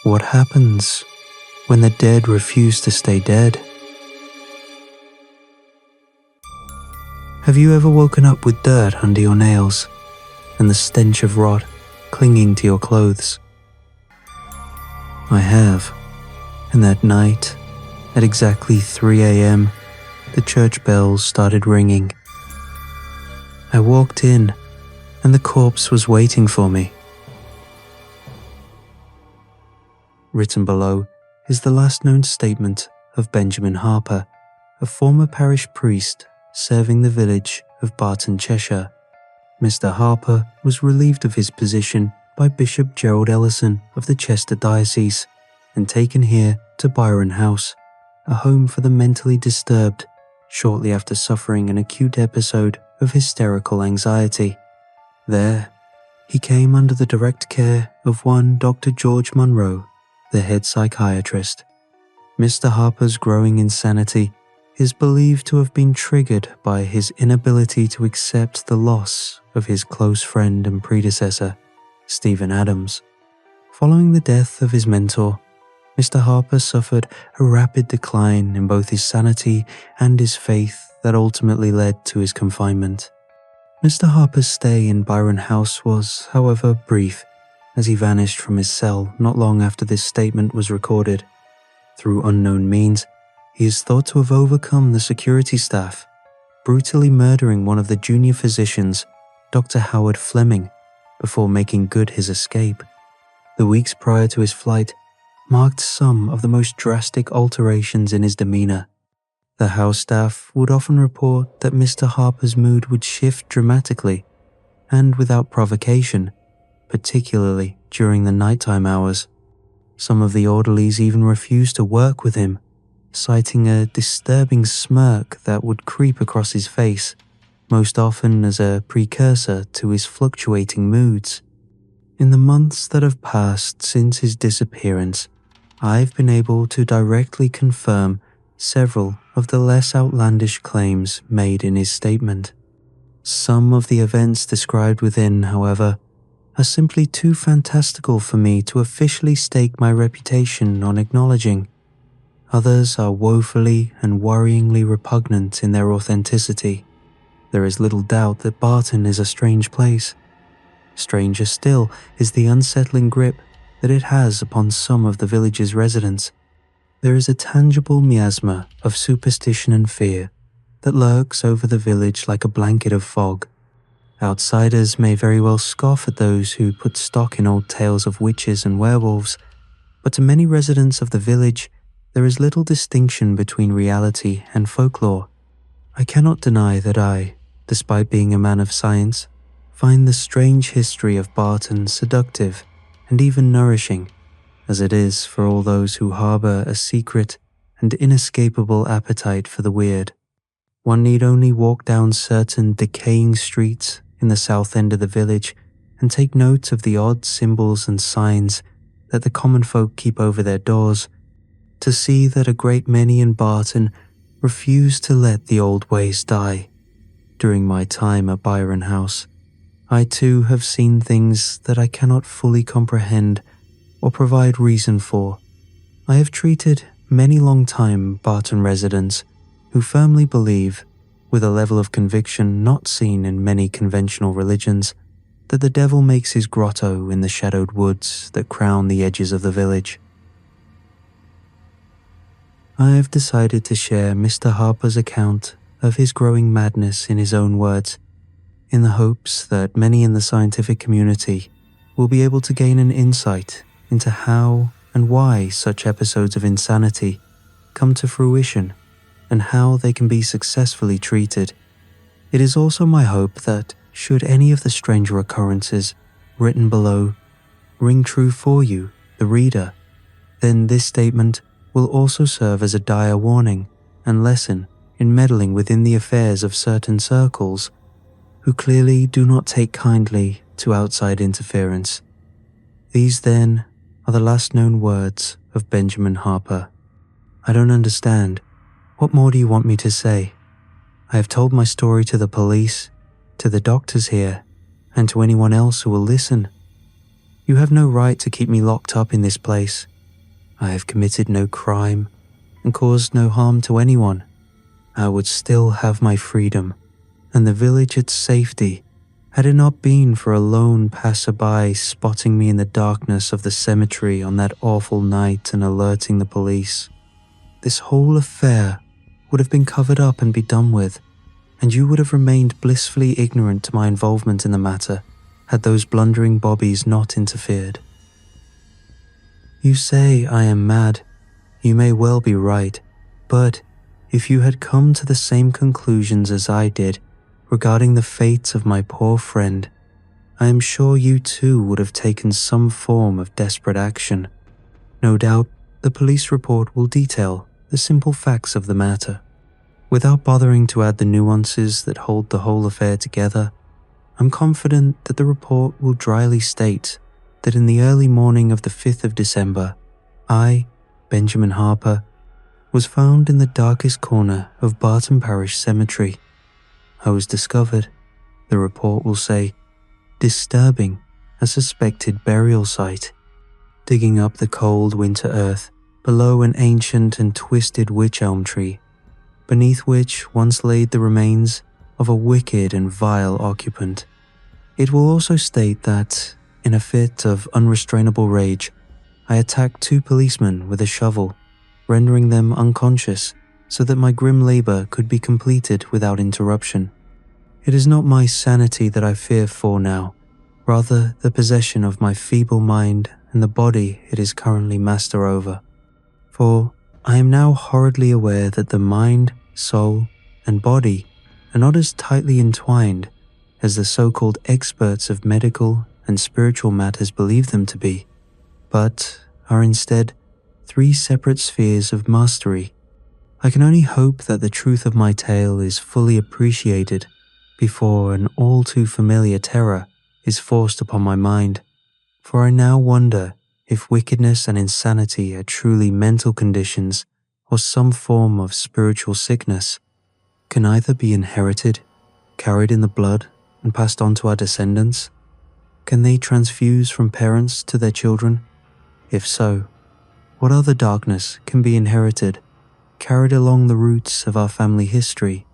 What happens when the dead refuse to stay dead? Have you ever woken up with dirt under your nails and the stench of rot clinging to your clothes? I have, and that night, at exactly 3 a.m., the church bells started ringing. I walked in, and the corpse was waiting for me. Written below is the last known statement of Benjamin Harper, a former parish priest serving the village of Barton, Cheshire. Mr. Harper was relieved of his position by Bishop Gerald Ellison of the Chester Diocese and taken here to Byron House, a home for the mentally disturbed, shortly after suffering an acute episode of hysterical anxiety. There, he came under the direct care of one Dr. George Munro, the head psychiatrist. Mr. Harper's growing insanity is believed to have been triggered by his inability to accept the loss of his close friend and predecessor, Stephen Adams. Following the death of his mentor, Mr. Harper suffered a rapid decline in both his sanity and his faith that ultimately led to his confinement. Mr. Harper's stay in Byron House was, however, brief, as he vanished from his cell not long after this statement was recorded. Through unknown means, he is thought to have overcome the security staff, brutally murdering one of the junior physicians, Dr. Howard Fleming, before making good his escape. The weeks prior to his flight marked some of the most drastic alterations in his demeanor. The house staff would often report that Mr. Harper's mood would shift dramatically and without provocation, particularly during the nighttime hours. Some of the orderlies even refused to work with him, citing a disturbing smirk that would creep across his face, most often as a precursor to his fluctuating moods. In the months that have passed since his disappearance, I've been able to directly confirm several of the less outlandish claims made in his statement. Some of the events described within, however, are simply too fantastical for me to officially stake my reputation on acknowledging. Others are woefully and worryingly repugnant in their authenticity. There is little doubt that Barton is a strange place. Stranger still is the unsettling grip that it has upon some of the village's residents. There is a tangible miasma of superstition and fear that lurks over the village like a blanket of fog. Outsiders may very well scoff at those who put stock in old tales of witches and werewolves, but to many residents of the village, there is little distinction between reality and folklore. I cannot deny that I, despite being a man of science, find the strange history of Barton seductive and even nourishing, as it is for all those who harbor a secret and inescapable appetite for the weird. One need only walk down certain decaying streets in the south end of the village and take note of the odd symbols and signs that the common folk keep over their doors to see that a great many in Barton refuse to let the old ways die. During my time at Byron House, I too have seen things that I cannot fully comprehend or provide reason for. I have treated many long-time Barton residents who firmly believe, with a level of conviction not seen in many conventional religions, that the devil makes his grotto in the shadowed woods that crown the edges of the village. I have decided to share Mr. Harper's account of his growing madness in his own words, in the hopes that many in the scientific community will be able to gain an insight into how and why such episodes of insanity come to fruition and how they can be successfully treated. It is also my hope that, should any of the stranger occurrences written below ring true for you, the reader, then this statement will also serve as a dire warning and lesson in meddling within the affairs of certain circles who clearly do not take kindly to outside interference. These, then, are the last known words of Benjamin Harper. I don't understand. What more do you want me to say? I have told my story to the police, to the doctors here, and to anyone else who will listen. You have no right to keep me locked up in this place I have committed no crime and caused no harm to anyone, I would still have my freedom and the village its safety had it not been for a lone passerby spotting me in the darkness of the cemetery on that awful night and alerting the police. This whole affair would have been covered up and be done with, and you would have remained blissfully ignorant to my involvement in the matter had those blundering bobbies not interfered. You say I am mad. You may well be right, but if you had come to the same conclusions as I did regarding the fate of my poor friend, I am sure you too would have taken some form of desperate action. No doubt the police report will detail the simple facts of the matter. Without bothering to add the nuances that hold the whole affair together, I'm confident that the report will dryly state that in the early morning of the 5th of December, I, Benjamin Harper, was found in the darkest corner of Barton Parish Cemetery. I was discovered, the report will say, disturbing a suspected burial site, digging up the cold winter earth below an ancient and twisted wych elm tree, beneath which once laid the remains of a wicked and vile occupant. It will also state that, in a fit of unrestrainable rage, I attacked 2 policemen with a shovel, rendering them unconscious so that my grim labor could be completed without interruption. It is not my sanity that I fear for now, rather the possession of my feeble mind and the body it is currently master over. For I am now horridly aware that the mind, soul, and body are not as tightly entwined as the so-called experts of medical and spiritual matters believe them to be, but are instead 3 separate spheres of mastery. I can only hope that the truth of my tale is fully appreciated before an all too familiar terror is forced upon my mind, for I now wonder if wickedness and insanity are truly mental conditions or some form of spiritual sickness. Can either be inherited, carried in the blood, and passed on to our descendants? Can they transfuse from parents to their children? If so, what other darkness can be inherited, carried along the roots of our family history?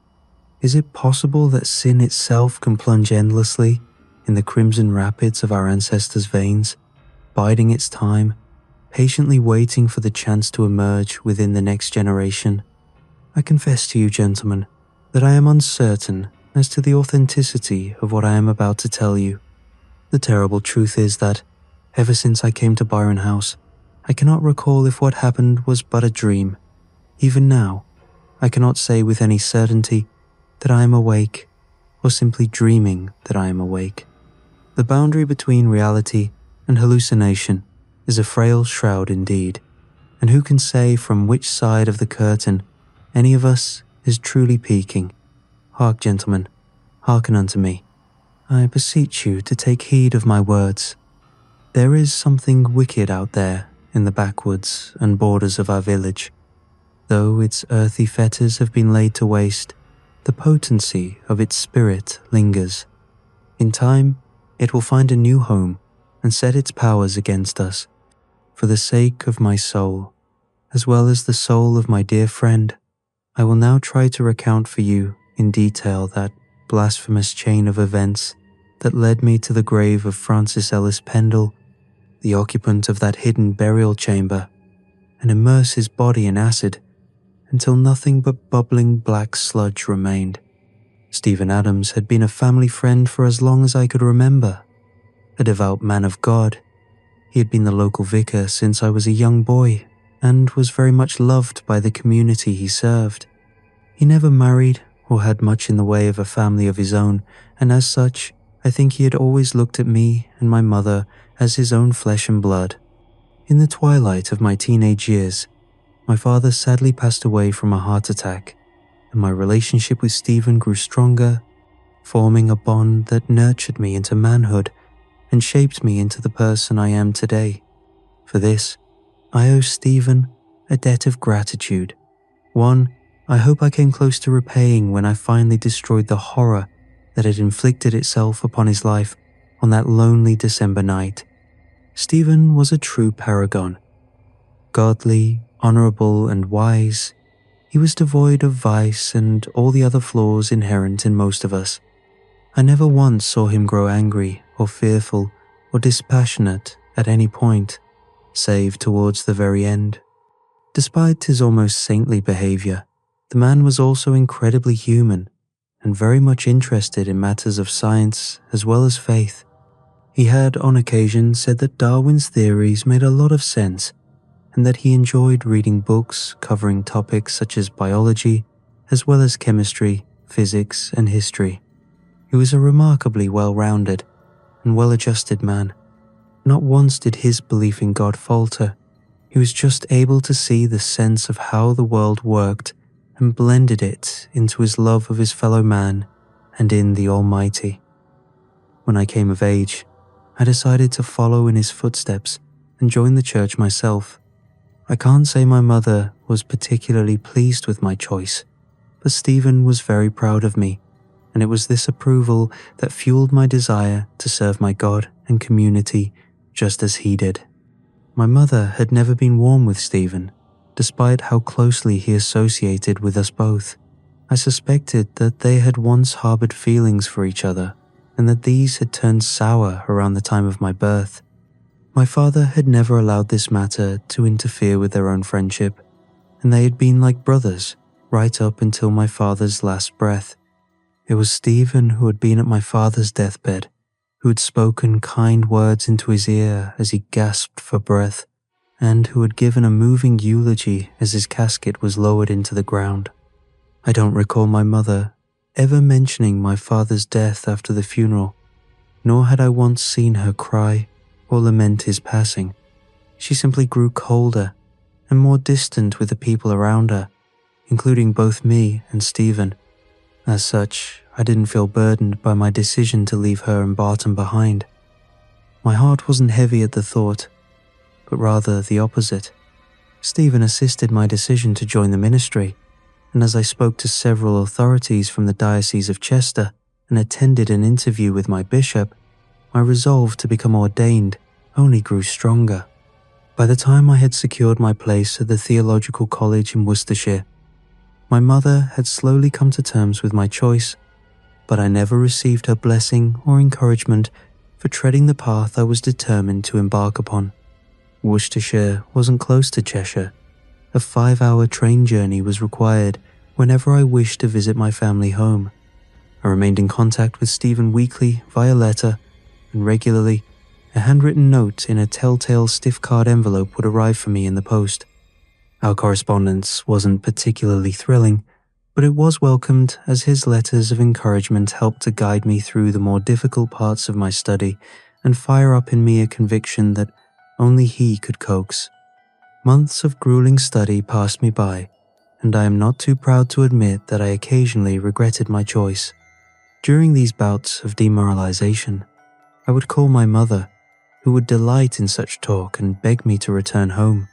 Is it possible that sin itself can plunge endlessly in the crimson rapids of our ancestors' veins, biding its time, patiently waiting for the chance to emerge within the next generation? I confess to you, gentlemen, that I am uncertain as to the authenticity of what I am about to tell you. The terrible truth is that, ever since I came to Byron House, I cannot recall if what happened was but a dream. Even now, I cannot say with any certainty that I am awake, or simply dreaming that I am awake. The boundary between reality and hallucination is a frail shroud indeed, and who can say from which side of the curtain any of us is truly peeking? Hark, gentlemen, hearken unto me. I beseech you to take heed of my words. There is something wicked out there in the backwoods and borders of our village. Though its earthy fetters have been laid to waste, the potency of its spirit lingers. In time, it will find a new home and set its powers against us. For the sake of my soul, as well as the soul of my dear friend, I will now try to recount for you in detail that blasphemous chain of events that led me to the grave of Francis Ellis Pendle, the occupant of that hidden burial chamber, and immerse his body in acid until nothing but bubbling black sludge remained. Stephen Adams had been a family friend for as long as I could remember. A devout man of God, he had been the local vicar since I was a young boy and was very much loved by the community he served. He never married or had much in the way of a family of his own, and as such, I think he had always looked at me and my mother as his own flesh and blood. In the twilight of my teenage years, my father sadly passed away from a heart attack, and my relationship with Stephen grew stronger, forming a bond that nurtured me into manhood and shaped me into the person I am today. For this, I owe Stephen a debt of gratitude, one I hope I came close to repaying when I finally destroyed the horror that had inflicted itself upon his life on that lonely December night. Stephen was a true paragon. Godly, honorable, and wise, he was devoid of vice and all the other flaws inherent in most of us. I never once saw him grow angry or fearful or dispassionate at any point, save towards the very end. Despite his almost saintly behavior, the man was also incredibly human and very much interested in matters of science as well as faith. He had on occasion said that Darwin's theories made a lot of sense and that he enjoyed reading books covering topics such as biology as well as chemistry, physics, and history. He was a remarkably well-rounded and well-adjusted man. Not once did his belief in God falter. He was just able to see the sense of how the world worked and blended it into his love of his fellow man and in the Almighty. When I came of age, I decided to follow in his footsteps and join the church myself. I can't say my mother was particularly pleased with my choice, but Stephen was very proud of me, and it was this approval that fueled my desire to serve my God and community just as he did. My mother had never been warm with Stephen, despite how closely he associated with us both. I suspected that they had once harbored feelings for each other, and that these had turned sour around the time of my birth. My father had never allowed this matter to interfere with their own friendship, and they had been like brothers right up until my father's last breath. It was Stephen who had been at my father's deathbed, who had spoken kind words into his ear as he gasped for breath, and who had given a moving eulogy as his casket was lowered into the ground. I don't recall my mother ever mentioning my father's death after the funeral, nor had I once seen her cry or lament his passing. She simply grew colder and more distant with the people around her, including both me and Stephen. As such, I didn't feel burdened by my decision to leave her and Barton behind. My heart wasn't heavy at the thought, but rather the opposite. Stephen assisted my decision to join the ministry, and as I spoke to several authorities from the Diocese of Chester and attended an interview with my bishop, my resolve to become ordained only grew stronger. By the time I had secured my place at the Theological College in Worcestershire, my mother had slowly come to terms with my choice, but I never received her blessing or encouragement for treading the path I was determined to embark upon. Worcestershire wasn't close to Cheshire. A 5-hour train journey was required whenever I wished to visit my family home. I remained in contact with Stephen weekly via letter, and regularly, a handwritten note in a telltale stiff card envelope would arrive for me in the post. Our correspondence wasn't particularly thrilling, but it was welcomed as his letters of encouragement helped to guide me through the more difficult parts of my study and fire up in me a conviction that only he could coax. Months of grueling study passed me by, and I am not too proud to admit that I occasionally regretted my choice. During these bouts of demoralization, I would call my mother, who would delight in such talk and beg me to return home.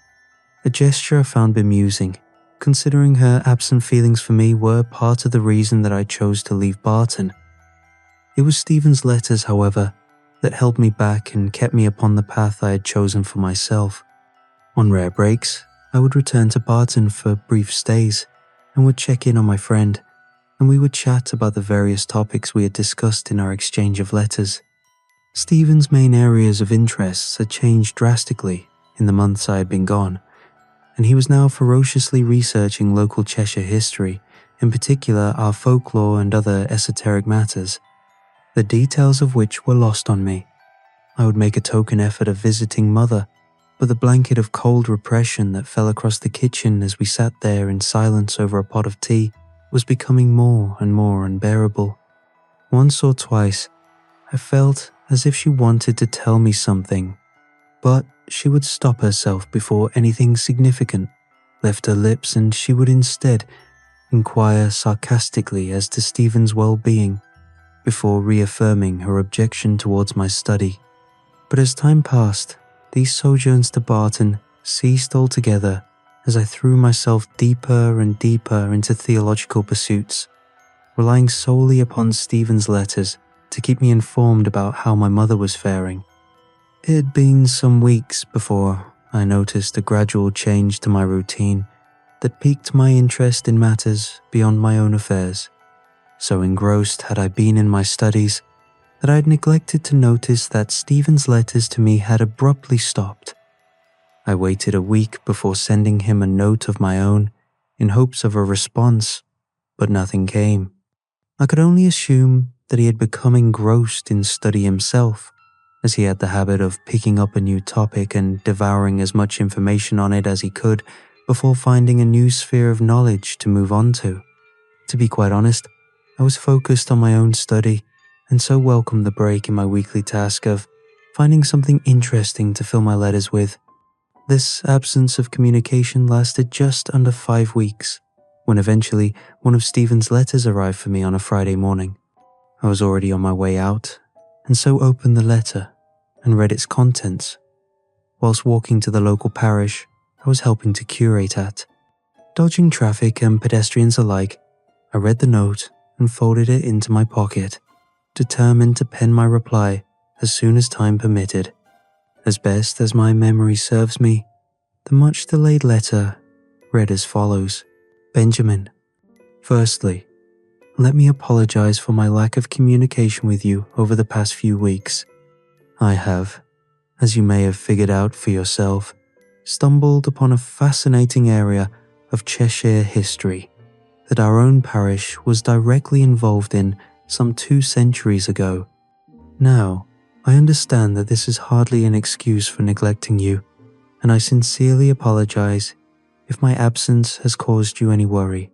A gesture I found bemusing, considering her absent feelings for me were part of the reason that I chose to leave Barton. It was Stephen's letters, however, that held me back and kept me upon the path I had chosen for myself. On rare breaks, I would return to Barton for brief stays and would check in on my friend, and we would chat about the various topics we had discussed in our exchange of letters. Stephen's main areas of interests had changed drastically in the months I had been gone, and he was now ferociously researching local Cheshire history, in particular our folklore and other esoteric matters, the details of which were lost on me. I would make a token effort of visiting Mother, but the blanket of cold repression that fell across the kitchen as we sat there in silence over a pot of tea was becoming more and more unbearable. Once or twice, I felt as if she wanted to tell me something, but she would stop herself before anything significant left her lips, and she would instead inquire sarcastically as to Stephen's well-being before reaffirming her objection towards my study. But as time passed, these sojourns to Barton ceased altogether as I threw myself deeper and deeper into theological pursuits, relying solely upon Stephen's letters to keep me informed about how my mother was faring. It had been some weeks before I noticed a gradual change to my routine that piqued my interest in matters beyond my own affairs. So engrossed had I been in my studies that I had neglected to notice that Stephen's letters to me had abruptly stopped. I waited a week before sending him a note of my own in hopes of a response, but nothing came. I could only assume that he had become engrossed in study himself, as he had the habit of picking up a new topic and devouring as much information on it as he could before finding a new sphere of knowledge to move on to. To be quite honest, I was focused on my own study and so welcomed the break in my weekly task of finding something interesting to fill my letters with. This absence of communication lasted just under 5 weeks, when eventually one of Stephen's letters arrived for me on a Friday morning. I was already on my way out, and so opened the letter and read its contents. Whilst walking to the local parish I was helping to curate at, dodging traffic and pedestrians alike, I read the note and folded it into my pocket, determined to pen my reply as soon as time permitted. As best as my memory serves me, the much-delayed letter read as follows. Benjamin, firstly, let me apologize for my lack of communication with you over the past few weeks. I have, as you may have figured out for yourself, stumbled upon a fascinating area of Cheshire history that our own parish was directly involved in some 2 centuries ago. Now, I understand that this is hardly an excuse for neglecting you, and I sincerely apologize if my absence has caused you any worry.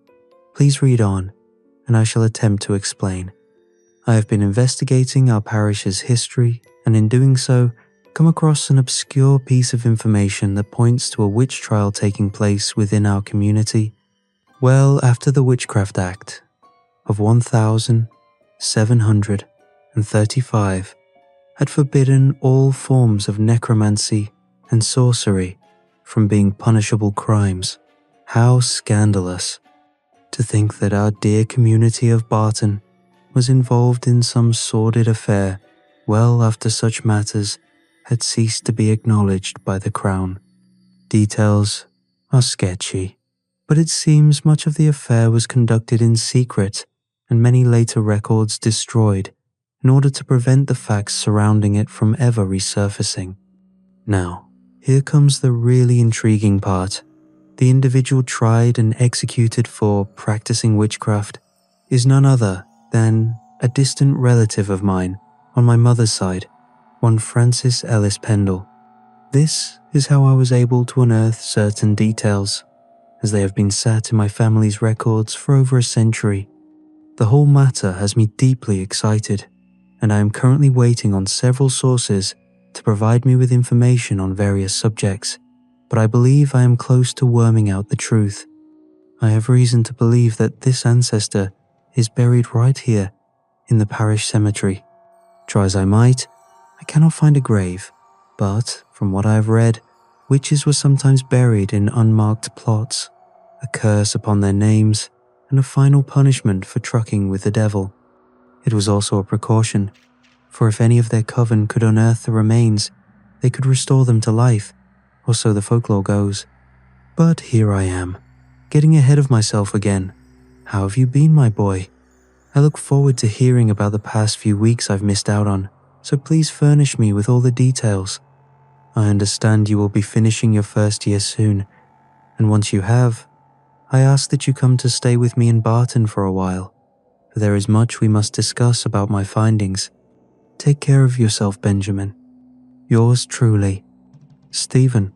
Please read on, and I shall attempt to explain. I have been investigating our parish's history, and in doing so, come across an obscure piece of information that points to a witch trial taking place within our community well after the Witchcraft Act of 1735 had forbidden all forms of necromancy and sorcery from being punishable crimes. How scandalous! To think that our dear community of Barton was involved in some sordid affair well after such matters had ceased to be acknowledged by the Crown. Details are sketchy, but it seems much of the affair was conducted in secret and many later records destroyed in order to prevent the facts surrounding it from ever resurfacing. Now, here comes the really intriguing part. The individual tried and executed for practicing witchcraft is none other than a distant relative of mine on my mother's side, one Francis Ellis Pendle. This is how I was able to unearth certain details, as they have been sat in my family's records for over a century. The whole matter has me deeply excited, and I am currently waiting on several sources to provide me with information on various subjects, but I believe I am close to worming out the truth. I have reason to believe that this ancestor is buried right here in the parish cemetery. Try as I might, I cannot find a grave, but from what I have read, witches were sometimes buried in unmarked plots, a curse upon their names, and a final punishment for trucking with the devil. It was also a precaution, for if any of their coven could unearth the remains, they could restore them to life, or so the folklore goes. But here I am, getting ahead of myself again. How have you been, my boy? I look forward to hearing about the past few weeks I've missed out on, so please furnish me with all the details. I understand you will be finishing your first year soon, and once you have, I ask that you come to stay with me in Barton for a while, for there is much we must discuss about my findings. Take care of yourself, Benjamin. Yours truly, Stephen.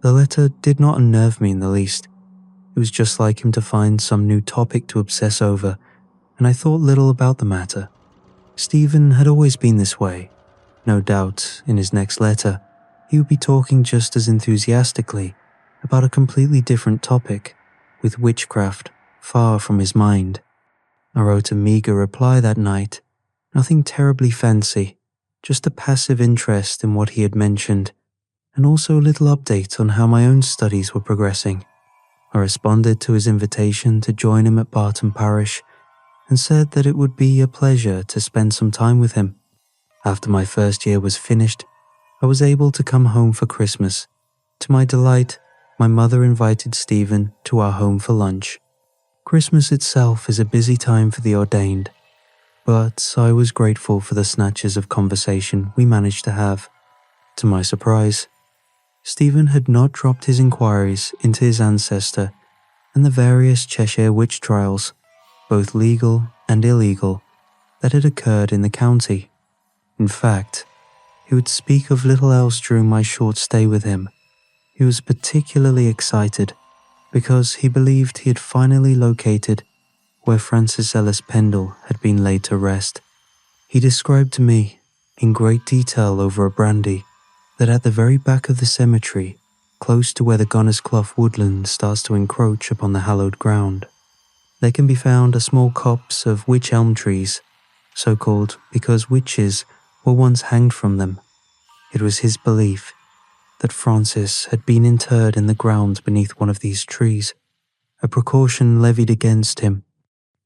The letter did not unnerve me in the least. It was just like him to find some new topic to obsess over, and I thought little about the matter. Stephen had always been this way. No doubt, in his next letter, he would be talking just as enthusiastically about a completely different topic, with witchcraft far from his mind. I wrote a meager reply that night, nothing terribly fancy, just a passive interest in what he had mentioned, and also a little update on how my own studies were progressing. I responded to his invitation to join him at Barton Parish and said that it would be a pleasure to spend some time with him. After my first year was finished, I was able to come home for Christmas, To my delight, my mother invited Stephen to our home for lunch. Christmas itself is a busy time for the ordained, but I was grateful for the snatches of conversation we managed to have. To my surprise, Stephen had not dropped his inquiries into his ancestor and the various Cheshire witch trials, both legal and illegal, that had occurred in the county. In fact, he would speak of little else during my short stay with him. He was particularly excited because he believed he had finally located where Francis Ellis Pendle had been laid to rest. He described to me, in great detail over a brandy, that at the very back of the cemetery, close to where the Gunner's Clough woodland starts to encroach upon the hallowed ground, there can be found a small copse of wych elm trees, so called because witches were once hanged from them. It was his belief that Francis had been interred in the ground beneath one of these trees, a precaution levied against him,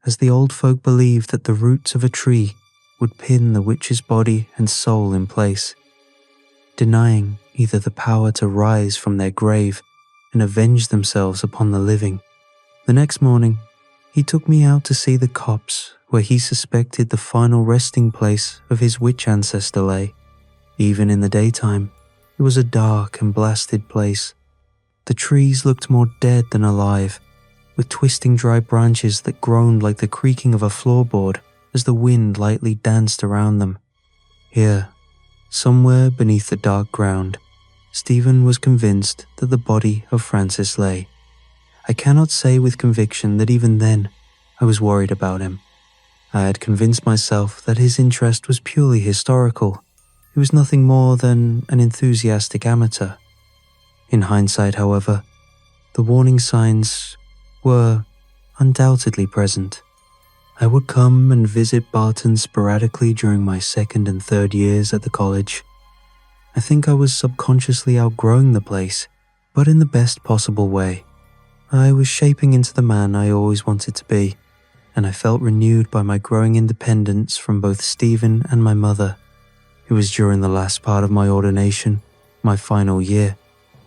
as the old folk believed that the roots of a tree would pin the witch's body and soul in place, denying either the power to rise from their grave and avenge themselves upon the living. The next morning, he took me out to see the copse where he suspected the final resting place of his witch ancestor lay. Even in the daytime, it was a dark and blasted place. The trees looked more dead than alive, with twisting dry branches that groaned like the creaking of a floorboard as the wind lightly danced around them. Here, somewhere beneath the dark ground, Stephen was convinced that the body of Francis lay. I cannot say with conviction that even then I was worried about him. I had convinced myself that his interest was purely historical. He was nothing more than an enthusiastic amateur. In hindsight, however, the warning signs were undoubtedly present. I would come and visit Barton sporadically during my second and third years at the college. I think I was subconsciously outgrowing the place, but in the best possible way. I was shaping into the man I always wanted to be, and I felt renewed by my growing independence from both Stephen and my mother. It was during the last part of my ordination, my final year,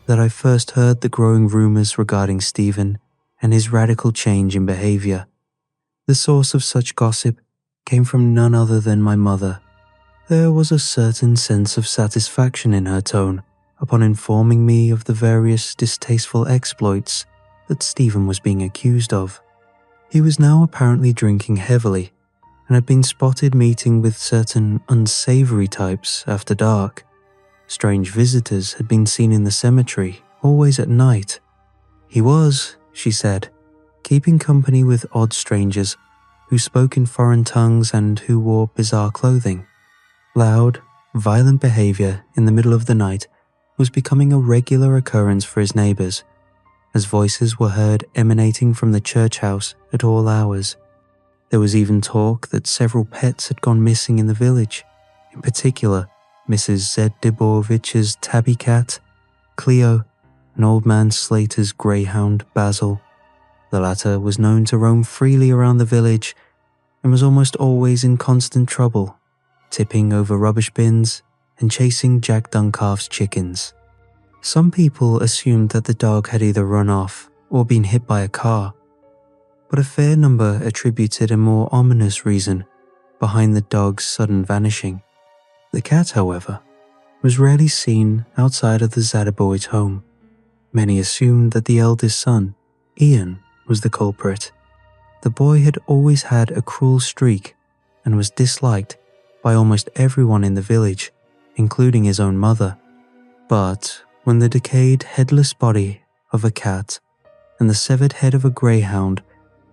that I first heard the growing rumors regarding Stephen and his radical change in behavior. The source of such gossip came from none other than my mother. There was a certain sense of satisfaction in her tone upon informing me of the various distasteful exploits that Stephen was being accused of. He was now apparently drinking heavily and had been spotted meeting with certain unsavory types after dark. Strange visitors had been seen in the cemetery, always at night. He was, she said, keeping company with odd strangers who spoke in foreign tongues and who wore bizarre clothing. Loud, violent behavior in the middle of the night was becoming a regular occurrence for his neighbors, as voices were heard emanating from the church house at all hours. There was even talk that several pets had gone missing in the village, in particular Mrs. Z. Diborovich's tabby cat, Cleo, and Old Man Slater's greyhound, Basil. The latter was known to roam freely around the village and was almost always in constant trouble, tipping over rubbish bins and chasing Jack Duncalf's chickens. Some people assumed that the dog had either run off or been hit by a car, but a fair number attributed a more ominous reason behind the dog's sudden vanishing. The cat, however, was rarely seen outside of the Zadeboids' home. Many assumed that the eldest son, Ian, was the culprit. The boy had always had a cruel streak and was disliked by almost everyone in the village, including his own mother. But when the decayed headless body of a cat and the severed head of a greyhound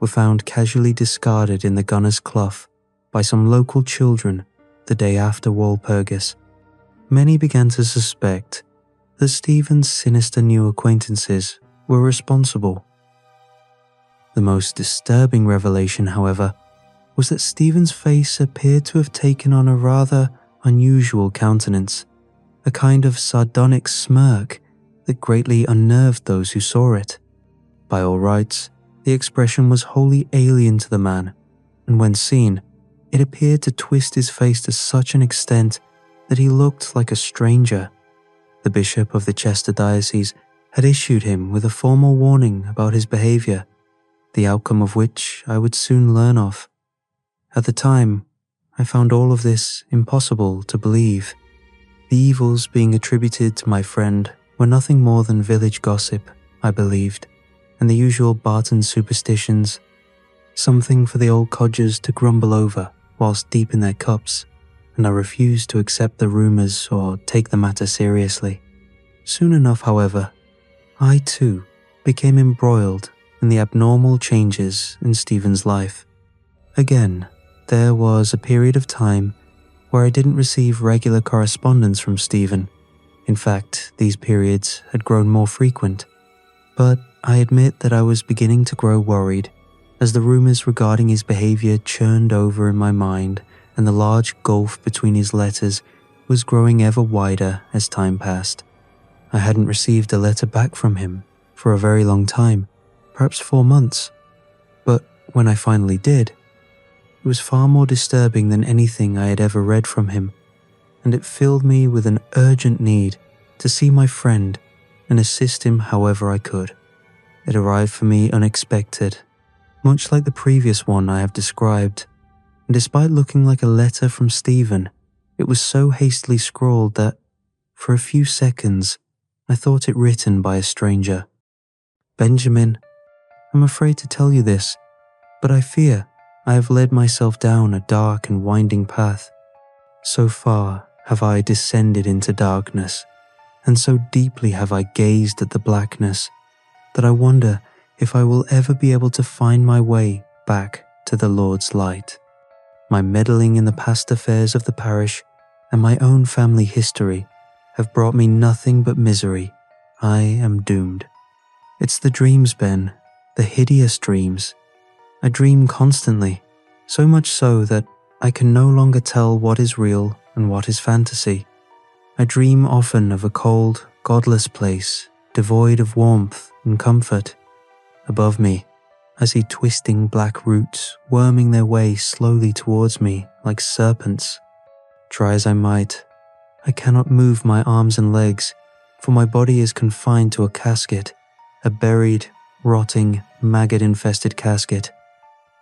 were found casually discarded in the Gunner's Clough by some local children the day after Walpurgis, many began to suspect that Stephen's sinister new acquaintances were responsible. The most disturbing revelation, however, was that Stephen's face appeared to have taken on a rather unusual countenance, a kind of sardonic smirk that greatly unnerved those who saw it. By all rights, the expression was wholly alien to the man, and when seen, it appeared to twist his face to such an extent that he looked like a stranger. The bishop of the Chester diocese had issued him with a formal warning about his behavior, the outcome of which I would soon learn of. At the time, I found all of this impossible to believe. The evils being attributed to my friend were nothing more than village gossip, I believed, and the usual Barton superstitions, something for the old codgers to grumble over whilst deep in their cups, and I refused to accept the rumours or take the matter seriously. Soon enough, however, I too became embroiled in the abnormal changes in Stephen's life. Again, there was a period of time where I didn't receive regular correspondence from Stephen. In fact, these periods had grown more frequent. But I admit that I was beginning to grow worried as the rumours regarding his behaviour churned over in my mind, and the large gulf between his letters was growing ever wider as time passed. I hadn't received a letter back from him for a very long time, perhaps 4 months. But when I finally did, it was far more disturbing than anything I had ever read from him, and it filled me with an urgent need to see my friend and assist him however I could. It arrived for me unexpected, much like the previous one I have described, and despite looking like a letter from Stephen, it was so hastily scrawled that, for a few seconds, I thought it written by a stranger. Benjamin, I'm afraid to tell you this, but I fear I have led myself down a dark and winding path. So far have I descended into darkness, and so deeply have I gazed at the blackness, that I wonder if I will ever be able to find my way back to the Lord's light. My meddling in the past affairs of the parish and my own family history have brought me nothing but misery. I am doomed. It's the dreams, Ben, the hideous dreams. I dream constantly, so much so that I can no longer tell what is real and what is fantasy. I dream often of a cold, godless place, devoid of warmth and comfort. Above me, I see twisting black roots worming their way slowly towards me like serpents. Try as I might, I cannot move my arms and legs, for my body is confined to a casket, a buried, rotting, maggot-infested casket.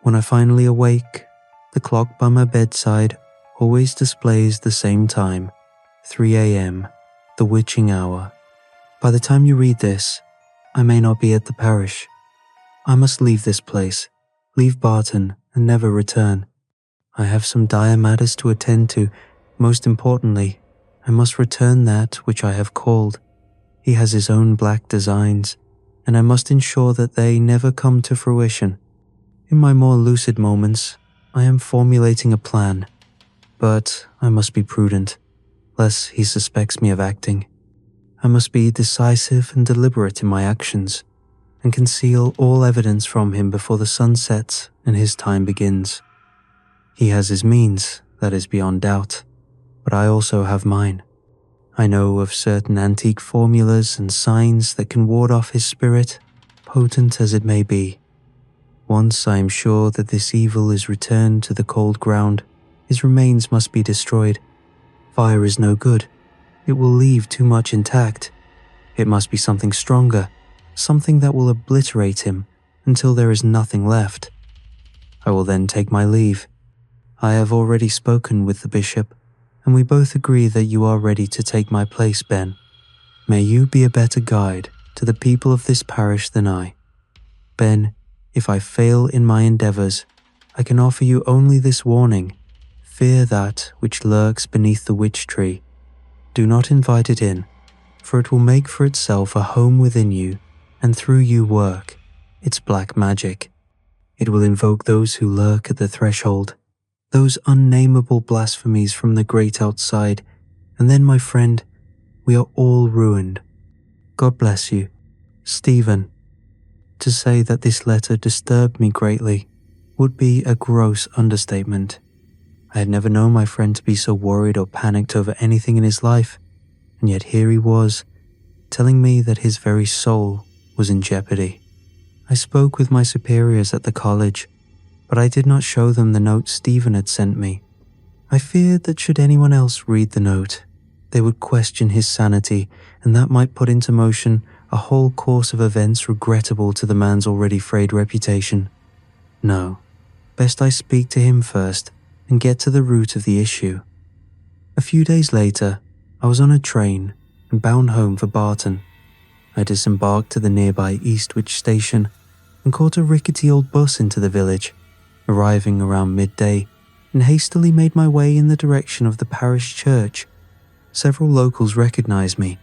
When I finally awake, the clock by my bedside always displays the same time, 3 a.m., the witching hour. By the time you read this, I may not be at the parish. I must leave this place, leave Barton, and never return. I have some dire matters to attend to. Most importantly, I must return that which I have called. He has his own black designs, and I must ensure that they never come to fruition. In my more lucid moments, I am formulating a plan, but I must be prudent, lest he suspects me of acting. I must be decisive and deliberate in my actions, and conceal all evidence from him before the sun sets and his time begins. He has his means, that is beyond doubt, but I also have mine. I know of certain antique formulas and signs that can ward off his spirit, potent as it may be. Once I am sure that this evil is returned to the cold ground, his remains must be destroyed. Fire is no good. It will leave too much intact. It must be something stronger, something that will obliterate him until there is nothing left. I will then take my leave. I have already spoken with the bishop, and we both agree that you are ready to take my place, Ben. May you be a better guide to the people of this parish than I. Ben, if I fail in my endeavours, I can offer you only this warning. Fear that which lurks beneath the witch tree. Do not invite it in, for it will make for itself a home within you, and through you work its black magic. It will invoke those who lurk at the threshold, those unnameable blasphemies from the great outside, and then, my friend, we are all ruined. God bless you, Stephen. To say that this letter disturbed me greatly would be a gross understatement. I had never known my friend to be so worried or panicked over anything in his life, and yet here he was, telling me that his very soul was in jeopardy. I spoke with my superiors at the college, but I did not show them the note Stephen had sent me. I feared that should anyone else read the note, they would question his sanity, and that might put into motion a whole course of events regrettable to the man's already frayed reputation. No, best I speak to him first and get to the root of the issue. A few days later, I was on a train and bound home for Barton. I disembarked at the nearby Eastwich station and caught a rickety old bus into the village, arriving around midday, and hastily made my way in the direction of the parish church. Several locals recognized me,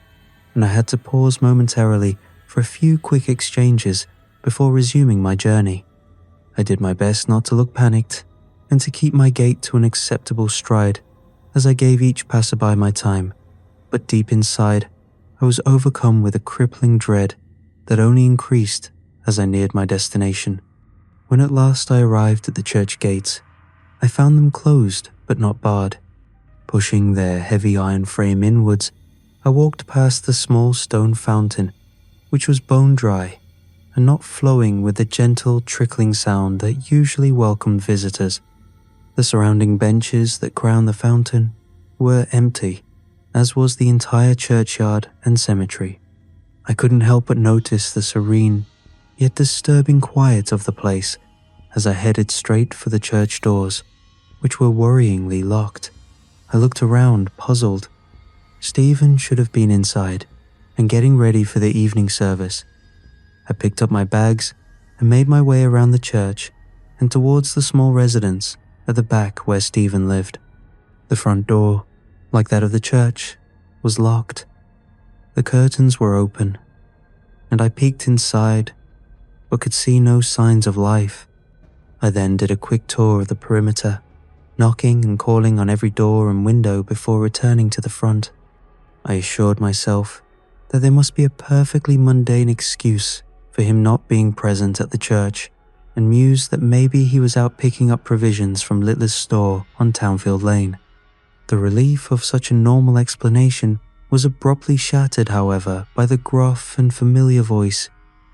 and I had to pause momentarily for a few quick exchanges before resuming my journey. I did my best not to look panicked and to keep my gait to an acceptable stride as I gave each passerby my time, but deep inside, I was overcome with a crippling dread that only increased as I neared my destination. When at last I arrived at the church gates, I found them closed but not barred. Pushing their heavy iron frame inwards, I walked past the small stone fountain, which was bone dry and not flowing with the gentle trickling sound that usually welcomed visitors. The surrounding benches that crowned the fountain were empty, as was the entire churchyard and cemetery. I couldn't help but notice the serene, yet disturbing quiet of the place as I headed straight for the church doors, which were worryingly locked. I looked around, puzzled. Stephen should have been inside and getting ready for the evening service. I picked up my bags and made my way around the church and towards the small residence at the back where Stephen lived. The front door, like that of the church, was locked. The curtains were open, and I peeked inside, but could see no signs of life. I then did a quick tour of the perimeter, knocking and calling on every door and window before returning to the front. I assured myself that there must be a perfectly mundane excuse for him not being present at the church, and mused that maybe he was out picking up provisions from Littler's store on Townfield Lane. The relief of such a normal explanation was abruptly shattered, however, by the gruff and familiar voice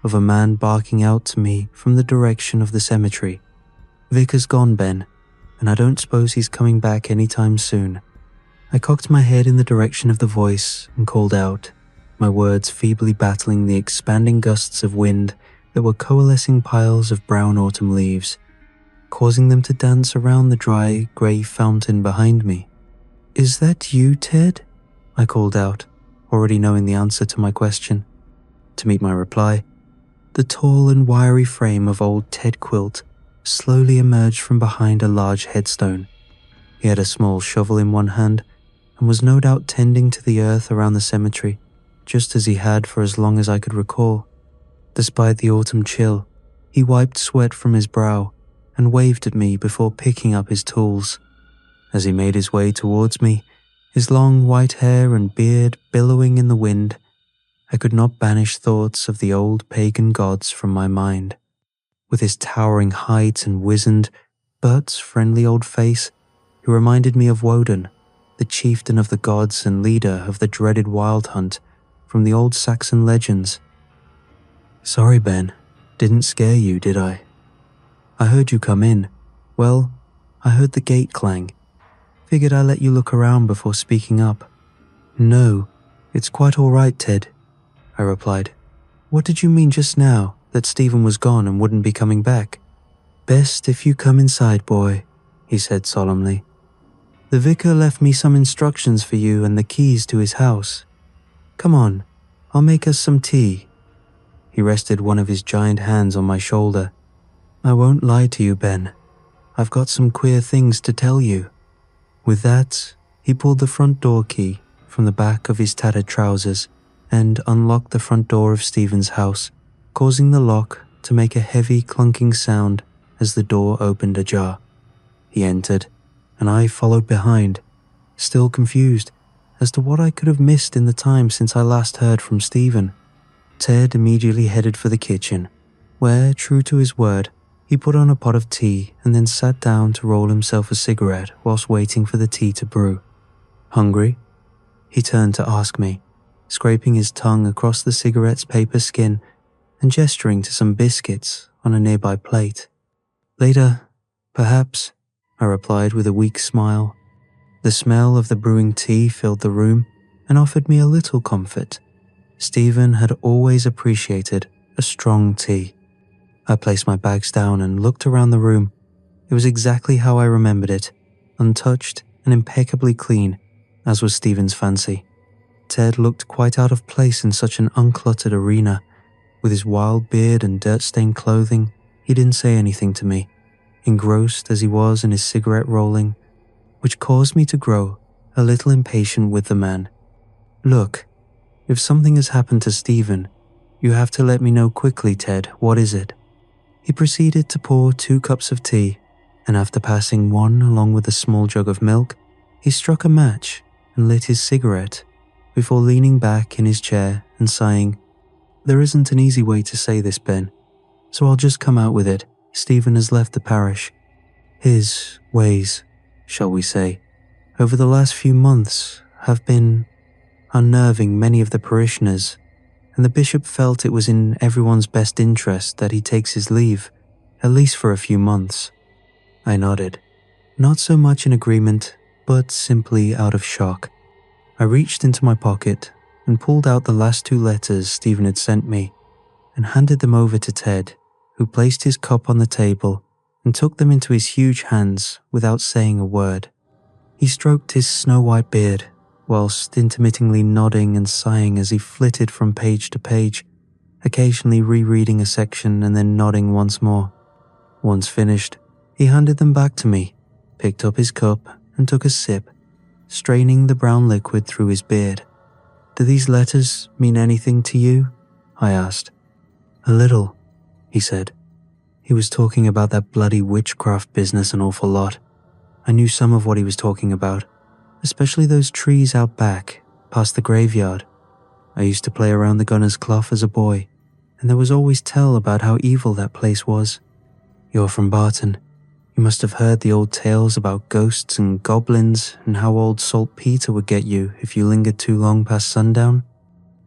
of a man barking out to me from the direction of the cemetery. "Vicar's gone, Ben, and I don't suppose he's coming back any time soon." I cocked my head in the direction of the voice and called out, my words feebly battling the expanding gusts of wind that were coalescing piles of brown autumn leaves, causing them to dance around the dry, grey fountain behind me. "Is that you, Ted?" I called out, already knowing the answer to my question. To meet my reply, the tall and wiry frame of old Ted Quilt slowly emerged from behind a large headstone. He had a small shovel in one hand and was no doubt tending to the earth around the cemetery, just as he had for as long as I could recall. Despite the autumn chill, he wiped sweat from his brow and waved at me before picking up his tools. As he made his way towards me, his long white hair and beard billowing in the wind, I could not banish thoughts of the old pagan gods from my mind. With his towering height and wizened, but friendly old face, he reminded me of Woden, the chieftain of the gods and leader of the dreaded wild hunt from the old Saxon legends. "Sorry, Ben. Didn't scare you, did I? I heard you come in. Well, I heard the gate clang. Figured I'd let you look around before speaking up." "No, it's quite all right, Ted," I replied. "What did you mean just now, that Stephen was gone and wouldn't be coming back?" "Best if you come inside, boy," he said solemnly. "The vicar left me some instructions for you and the keys to his house. Come on, I'll make us some tea." He rested one of his giant hands on my shoulder. "I won't lie to you, Ben. I've got some queer things to tell you." With that, he pulled the front door key from the back of his tattered trousers and unlocked the front door of Stephen's house, causing the lock to make a heavy clunking sound as the door opened ajar. He entered, and I followed behind, still confused as to what I could have missed in the time since I last heard from Stephen. Ted immediately headed for the kitchen, where, true to his word, he put on a pot of tea and then sat down to roll himself a cigarette whilst waiting for the tea to brew. "Hungry?" he turned to ask me, scraping his tongue across the cigarette's paper skin and gesturing to some biscuits on a nearby plate. "Later, perhaps," I replied with a weak smile. The smell of the brewing tea filled the room and offered me a little comfort. Stephen had always appreciated a strong tea. I placed my bags down and looked around the room. It was exactly how I remembered it, untouched and impeccably clean, as was Stephen's fancy. Ted looked quite out of place in such an uncluttered arena. With his wild beard and dirt-stained clothing, he didn't say anything to me, engrossed as he was in his cigarette rolling, which caused me to grow a little impatient with the man. "Look, if something has happened to Stephen, you have to let me know quickly, Ted. What is it?" He proceeded to pour 2 cups of tea, and after passing one along with a small jug of milk, he struck a match and lit his cigarette before leaning back in his chair and sighing, "There isn't an easy way to say this, Ben, so I'll just come out with it. Stephen has left the parish. His ways, shall we say, over the last few months have been unnerving many of the parishioners, and the bishop felt it was in everyone's best interest that he takes his leave, at least for a few months." I nodded, not so much in agreement, but simply out of shock. I reached into my pocket and pulled out the last 2 letters Stephen had sent me and handed them over to Ted, who placed his cup on the table and took them into his huge hands without saying a word. He stroked his snow-white beard, whilst intermittently nodding and sighing as he flitted from page to page, occasionally rereading a section and then nodding once more. Once finished, he handed them back to me, picked up his cup and took a sip, straining the brown liquid through his beard. "Do these letters mean anything to you?" I asked. "A little," he said. He was talking about that bloody witchcraft business an awful lot. I knew some of what he was talking about, especially those trees out back, past the graveyard. I used to play around the gunner's clough as a boy, and there was always tell about how evil that place was. "You're from Barton. You must have heard the old tales about ghosts and goblins and how old saltpeter would get you if you lingered too long past sundown."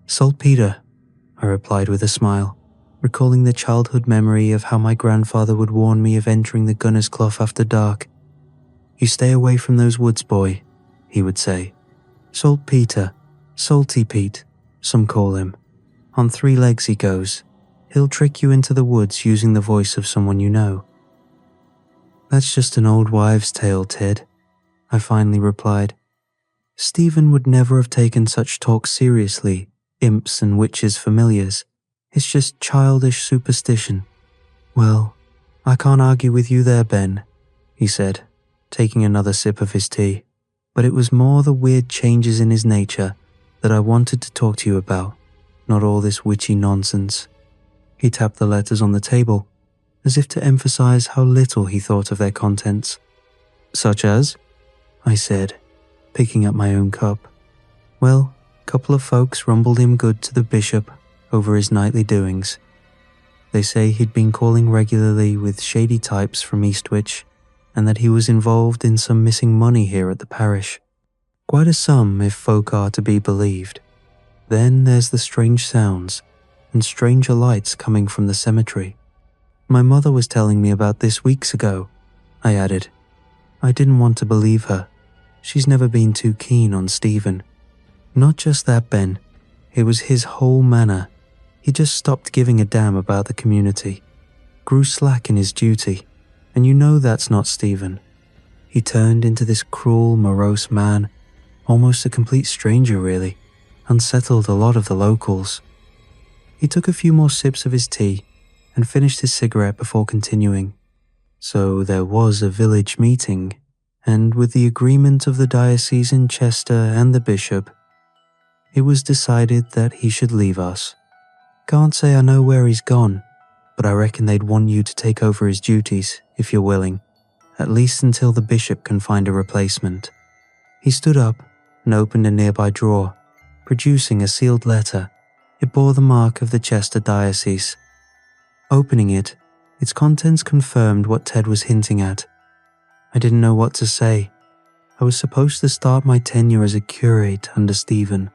"Saltpeter," I replied with a smile, recalling the childhood memory of how my grandfather would warn me of entering the gunner's clough after dark. "You stay away from those woods, boy," he would say. "Saltpeter, Salty Pete, some call him. On 3 legs he goes. He'll trick you into the woods using the voice of someone you know." "That's just an old wives' tale, Ted," I finally replied. Stephen would never have taken such talk seriously, imps and witches familiars. It's just childish superstition. "Well, I can't argue with you there, Ben," he said, taking another sip of his tea. "But it was more the weird changes in his nature that I wanted to talk to you about, not all this witchy nonsense." He tapped the letters on the table, as if to emphasize how little he thought of their contents. "Such as?" I said, picking up my own cup. "Well, a couple of folks rumbled him good to the bishop over his nightly doings. They say he'd been calling regularly with shady types from Eastwich, and that he was involved in some missing money here at the parish. Quite a sum if folk are to be believed. Then there's the strange sounds and stranger lights coming from the cemetery. My mother was telling me about this weeks ago," I added. I didn't want to believe her. She's never been too keen on Stephen. Not just that, Ben. It was his whole manner. He just stopped giving a damn about the community, grew slack in his duty, and you know that's not Stephen. He turned into this cruel, morose man, almost a complete stranger really, unsettled a lot of the locals. He took a few more sips of his tea and finished his cigarette before continuing. "So there was a village meeting, and with the agreement of the diocese in Chester and the bishop, it was decided that he should leave us. Can't say I know where he's gone, but I reckon they'd want you to take over his duties, if you're willing, at least until the bishop can find a replacement." He stood up and opened a nearby drawer, producing a sealed letter. It bore the mark of the Chester diocese. Opening it, its contents confirmed what Ted was hinting at. I didn't know what to say. I was supposed to start my tenure as a curate under Stephen,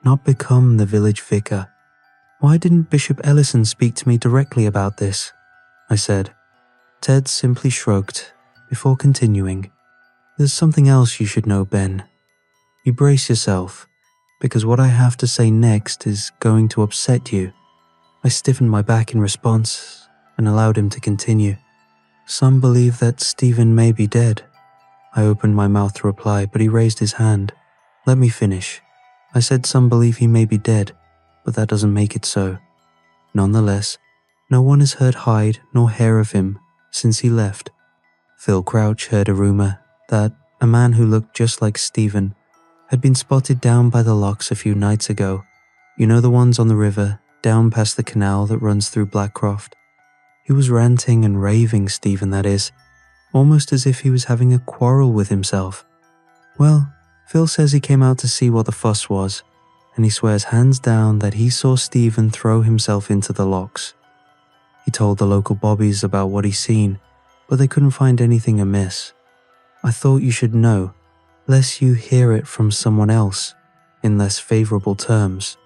not become the village vicar. "Why didn't Bishop Ellison speak to me directly about this?" I said. Ted simply shrugged, before continuing. "There's something else you should know, Ben. You brace yourself, because what I have to say next is going to upset you." I stiffened my back in response and allowed him to continue. "Some believe that Stephen may be dead." I opened my mouth to reply, but he raised his hand. "Let me finish. I said some believe he may be dead, but that doesn't make it so. Nonetheless, no one has heard hide nor hair of him since he left." Phil Crouch heard a rumor that a man who looked just like Stephen had been spotted down by the locks a few nights ago. You know, the ones on the river, down past the canal that runs through Blackcroft. He was ranting and raving, Stephen that is, almost as if he was having a quarrel with himself. Well, Phil says he came out to see what the fuss was, and he swears hands down that he saw Stephen throw himself into the locks. He told the local bobbies about what he's seen, but they couldn't find anything amiss. I thought you should know, lest you hear it from someone else in less favorable terms.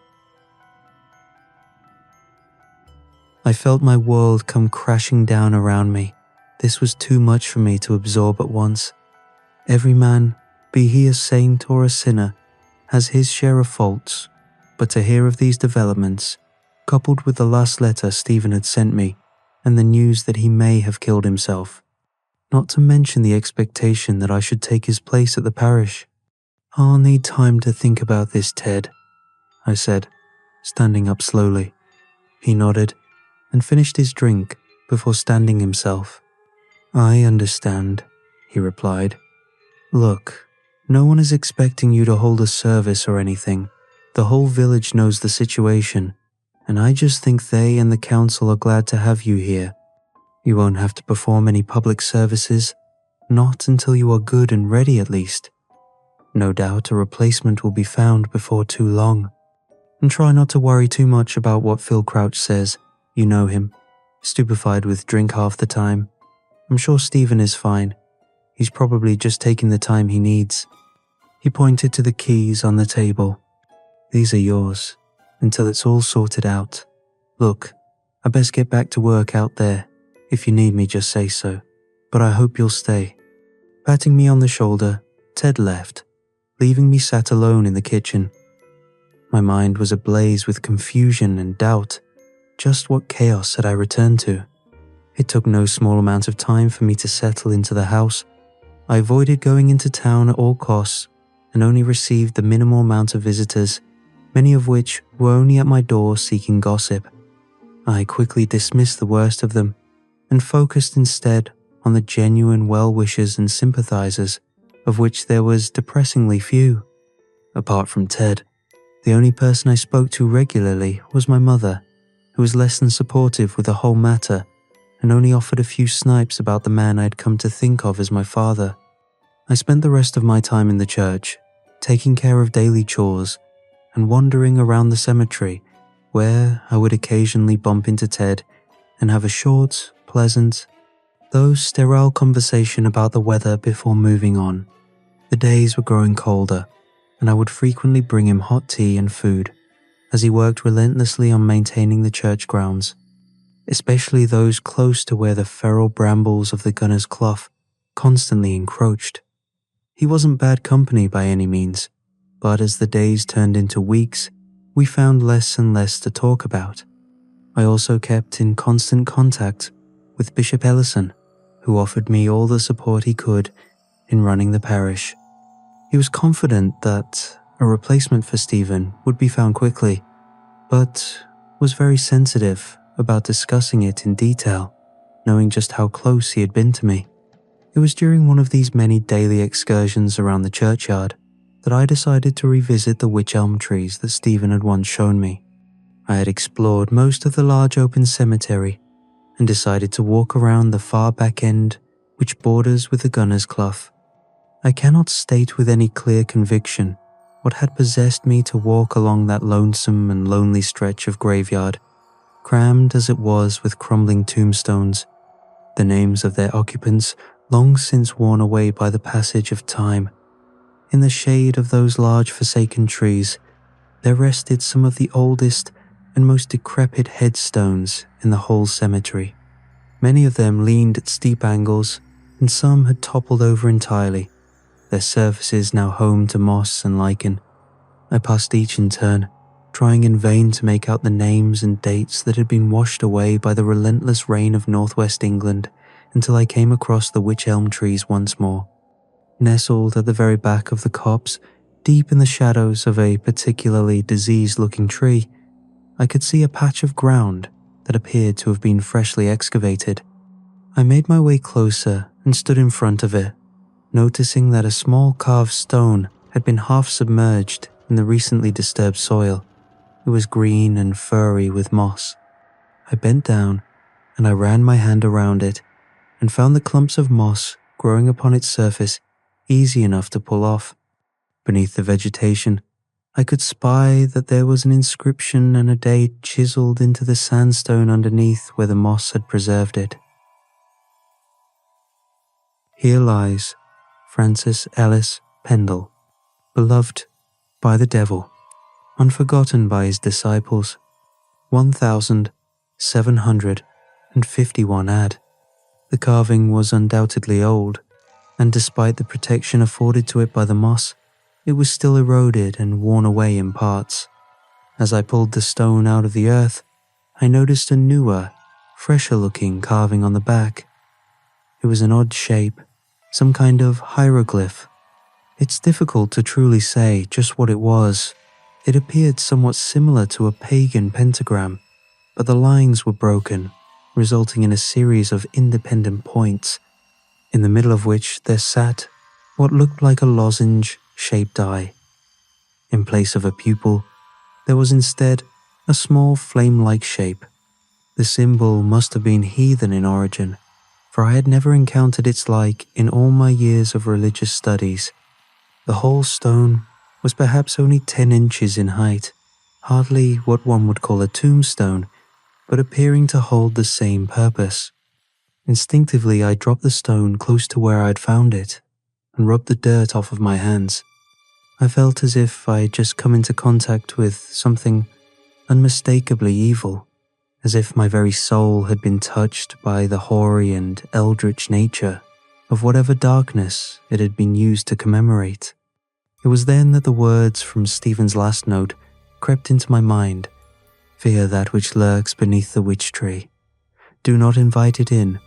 I felt my world come crashing down around me. This was too much for me to absorb at once. Every man, be he a saint or a sinner, has his share of faults, but to hear of these developments, coupled with the last letter Stephen had sent me, and the news that he may have killed himself, not to mention the expectation that I should take his place at the parish. "I'll need time to think about this, Ted," I said, standing up slowly. He nodded and finished his drink before standing himself. "I understand," he replied. "Look, no one is expecting you to hold a service or anything. The whole village knows the situation, and I just think they and the council are glad to have you here. You won't have to perform any public services, not until you are good and ready at least. No doubt a replacement will be found before too long. And try not to worry too much about what Phil Crouch says. You know him, stupefied with drink half the time. I'm sure Stephen is fine. He's probably just taking the time he needs." He pointed to the keys on the table. "These are yours, until it's all sorted out. Look, I best get back to work out there. If you need me, just say so. But I hope you'll stay." Patting me on the shoulder, Ted left, leaving me sat alone in the kitchen. My mind was ablaze with confusion and doubt. Just what chaos had I returned to? It took no small amount of time for me to settle into the house. I avoided going into town at all costs and only received the minimal amount of visitors, many of which were only at my door seeking gossip. I quickly dismissed the worst of them and focused instead on the genuine well-wishers and sympathizers, of which there was depressingly few. Apart from Ted, the only person I spoke to regularly was my mother, who was less than supportive with the whole matter and only offered a few snipes about the man I had come to think of as my father. I spent the rest of my time in the church, taking care of daily chores and wandering around the cemetery, where I would occasionally bump into Ted and have a short, pleasant, though sterile conversation about the weather before moving on. The days were growing colder, and I would frequently bring him hot tea and food, as he worked relentlessly on maintaining the church grounds, especially those close to where the feral brambles of the gunner's clough constantly encroached. He wasn't bad company by any means, but as the days turned into weeks, we found less and less to talk about. I also kept in constant contact with Bishop Ellison, who offered me all the support he could in running the parish. He was confident that a replacement for Stephen would be found quickly, but was very sensitive about discussing it in detail, knowing just how close he had been to me. It was during one of these many daily excursions around the churchyard that I decided to revisit the wych elm trees that Stephen had once shown me. I had explored most of the large open cemetery and decided to walk around the far back end which borders with the gunner's clough. I cannot state with any clear conviction what had possessed me to walk along that lonesome and lonely stretch of graveyard, crammed as it was with crumbling tombstones, the names of their occupants long since worn away by the passage of time. In the shade of those large forsaken trees, there rested some of the oldest and most decrepit headstones in the whole cemetery. Many of them leaned at steep angles, and some had toppled over entirely, their surfaces now home to moss and lichen. I passed each in turn, trying in vain to make out the names and dates that had been washed away by the relentless rain of northwest England, until I came across the wych elm trees once more. Nestled at the very back of the copse, deep in the shadows of a particularly diseased-looking tree, I could see a patch of ground that appeared to have been freshly excavated. I made my way closer and stood in front of it, noticing that a small carved stone had been half submerged in the recently disturbed soil. It was green and furry with moss. I bent down and I ran my hand around it and found the clumps of moss growing upon its surface easy enough to pull off. Beneath the vegetation, I could spy that there was an inscription and a date chiseled into the sandstone underneath where the moss had preserved it. Here lies Francis Ellis Pendle, beloved by the devil, unforgotten by his disciples, 1,751 ad. The carving was undoubtedly old, and despite the protection afforded to it by the moss, it was still eroded and worn away in parts. As I pulled the stone out of the earth, I noticed a newer, fresher-looking carving on the back. It was an odd shape, some kind of hieroglyph. It's difficult to truly say just what it was. It appeared somewhat similar to a pagan pentagram, but the lines were broken, resulting in a series of independent points, in the middle of which there sat what looked like a lozenge-shaped eye. In place of a pupil, there was instead a small flame-like shape. The symbol must have been heathen in origin, for I had never encountered its like in all my years of religious studies. The whole stone was perhaps only 10 inches in height, hardly what one would call a tombstone, but appearing to hold the same purpose. Instinctively, I dropped the stone close to where I had found it and rubbed the dirt off of my hands. I felt as if I had just come into contact with something unmistakably evil, as if my very soul had been touched by the hoary and eldritch nature of whatever darkness it had been used to commemorate. It was then that the words from Stephen's last note crept into my mind. Fear that which lurks beneath the witch tree. Do not invite it in,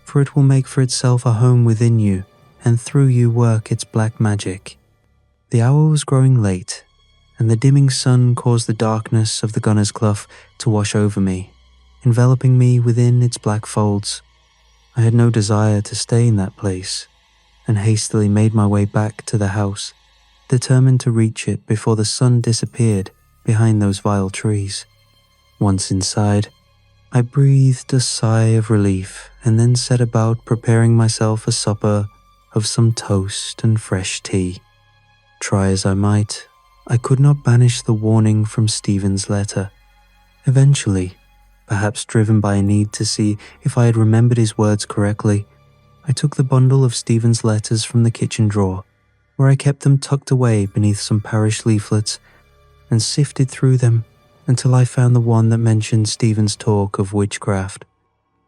for it will make for itself a home within you, and through you work its black magic. The hour was growing late, and the dimming sun caused the darkness of the gunner's clough to wash over me, enveloping me within its black folds. I had no desire to stay in that place, and hastily made my way back to the house, determined to reach it before the sun disappeared behind those vile trees. Once inside, I breathed a sigh of relief and then set about preparing myself a supper of some toast and fresh tea. Try as I might, I could not banish the warning from Stephen's letter. Eventually, perhaps driven by a need to see if I had remembered his words correctly, I took the bundle of Stephen's letters from the kitchen drawer, where I kept them tucked away beneath some parish leaflets, and sifted through them until I found the one that mentioned Stephen's talk of witchcraft.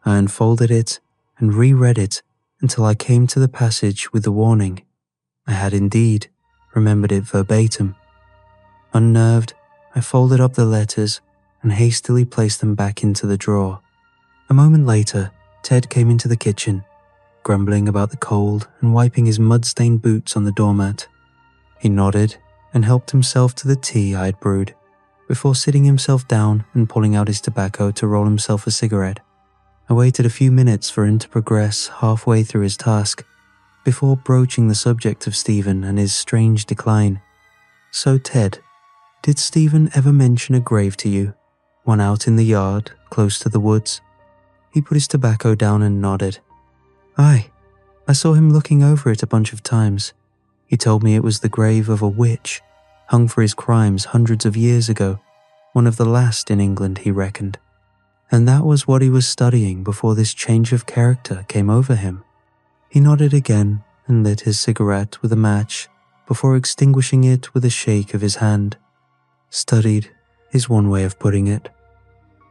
I unfolded it and reread it until I came to the passage with the warning. I had indeed remembered it verbatim. Unnerved, I folded up the letters and hastily placed them back into the drawer. A moment later, Ted came into the kitchen, grumbling about the cold and wiping his mud-stained boots on the doormat. He nodded and helped himself to the tea I had brewed, before sitting himself down and pulling out his tobacco to roll himself a cigarette. I waited a few minutes for him to progress halfway through his task, before broaching the subject of Stephen and his strange decline. So Ted, did Stephen ever mention a grave to you? One out in the yard, close to the woods? He put his tobacco down and nodded. Aye, I saw him looking over it a bunch of times. He told me it was the grave of a witch, hung for his crimes hundreds of years ago, one of the last in England, he reckoned. And that was what he was studying before this change of character came over him. He nodded again and lit his cigarette with a match before extinguishing it with a shake of his hand. Studied is one way of putting it.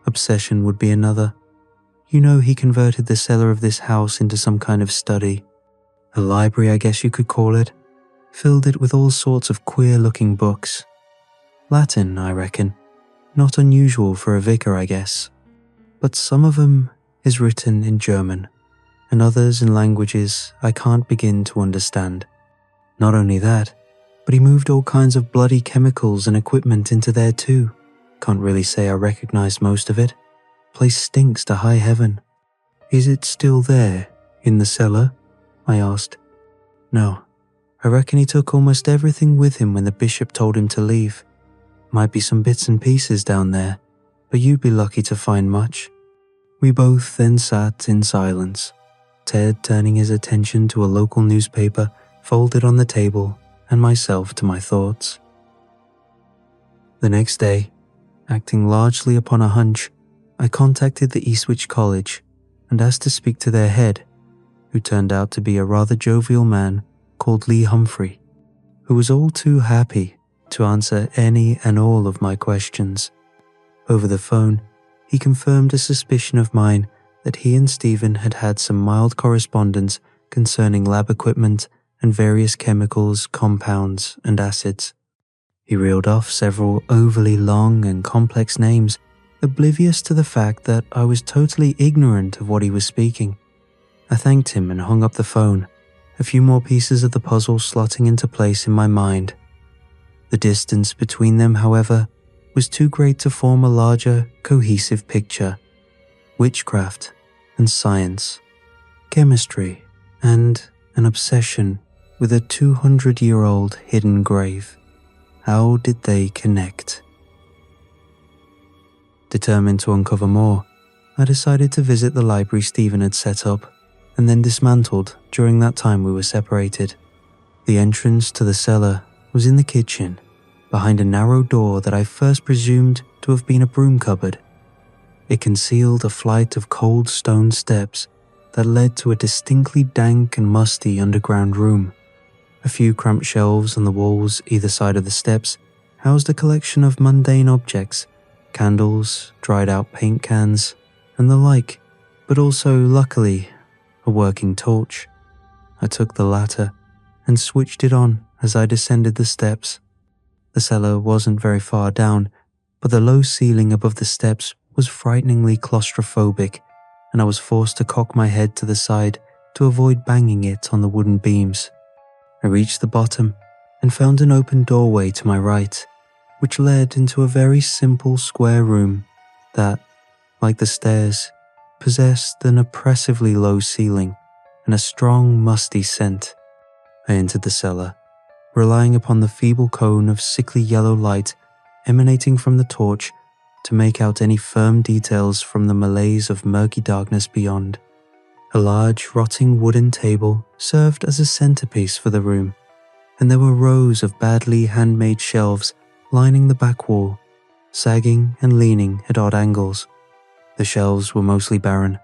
Obsession would be another. You know, he converted the cellar of this house into some kind of study. A library, I guess you could call it. Filled it with all sorts of queer-looking books. Latin, I reckon. Not unusual for a vicar, I guess. But some of 'em is written in German, and others in languages I can't begin to understand. Not only that, but he moved all kinds of bloody chemicals and equipment into there too. Can't really say I recognized most of it. Place stinks to high heaven. Is it still there, in the cellar? I asked. No, I reckon he took almost everything with him when the bishop told him to leave. Might be some bits and pieces down there, but you'd be lucky to find much. We both then sat in silence, Ted turning his attention to a local newspaper folded on the table and myself to my thoughts. The next day, acting largely upon a hunch, I contacted the Eastwich College and asked to speak to their head, who turned out to be a rather jovial man called Lee Humphrey, who was all too happy to answer any and all of my questions. Over the phone, he confirmed a suspicion of mine that he and Stephen had had some mild correspondence concerning lab equipment and various chemicals, compounds, and acids. He reeled off several overly long and complex names, oblivious to the fact that I was totally ignorant of what he was speaking. I thanked him and hung up the phone, a few more pieces of the puzzle slotting into place in my mind. The distance between them, however, was too great to form a larger, cohesive picture. Witchcraft and science, chemistry and an obsession with a 200-year-old hidden grave. How did they connect? Determined to uncover more, I decided to visit the library Stephen had set up and then dismantled during that time we were separated. The entrance to the cellar was in the kitchen, behind a narrow door that I first presumed to have been a broom cupboard. It concealed a flight of cold stone steps that led to a distinctly dank and musty underground room. A few cramped shelves on the walls either side of the steps housed a collection of mundane objects, candles, dried out paint cans, and the like, but also, luckily, a working torch. I took the latter and switched it on as I descended the steps. The cellar wasn't very far down, but the low ceiling above the steps was frighteningly claustrophobic, and I was forced to cock my head to the side to avoid banging it on the wooden beams. I reached the bottom and found an open doorway to my right, which led into a very simple square room that, like the stairs, possessed an oppressively low ceiling and a strong, musty scent. I entered the cellar, relying upon the feeble cone of sickly yellow light emanating from the torch to make out any firm details from the malaise of murky darkness beyond. A large, rotting wooden table served as a centerpiece for the room, and there were rows of badly handmade shelves lining the back wall, sagging and leaning at odd angles. The shelves were mostly barren,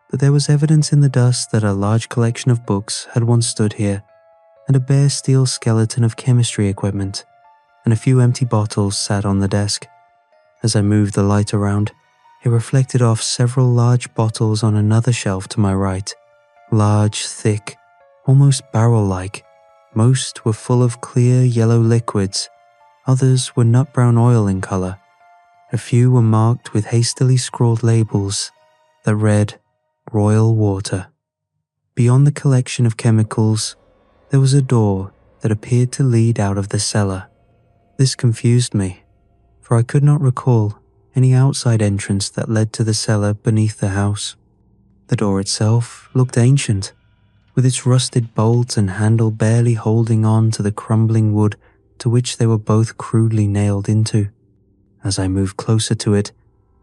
but there was evidence in the dust that a large collection of books had once stood here, and a bare steel skeleton of chemistry equipment, and a few empty bottles sat on the desk. As I moved the light around, it reflected off several large bottles on another shelf to my right. Large, thick, almost barrel-like. Most were full of clear yellow liquids. Others were nut brown oil in color. A few were marked with hastily scrawled labels that read Royal Water. Beyond the collection of chemicals, there was a door that appeared to lead out of the cellar. This confused me, for I could not recall any outside entrance that led to the cellar beneath the house. The door itself looked ancient, with its rusted bolt and handle barely holding on to the crumbling wood to which they were both crudely nailed into. As I moved closer to it,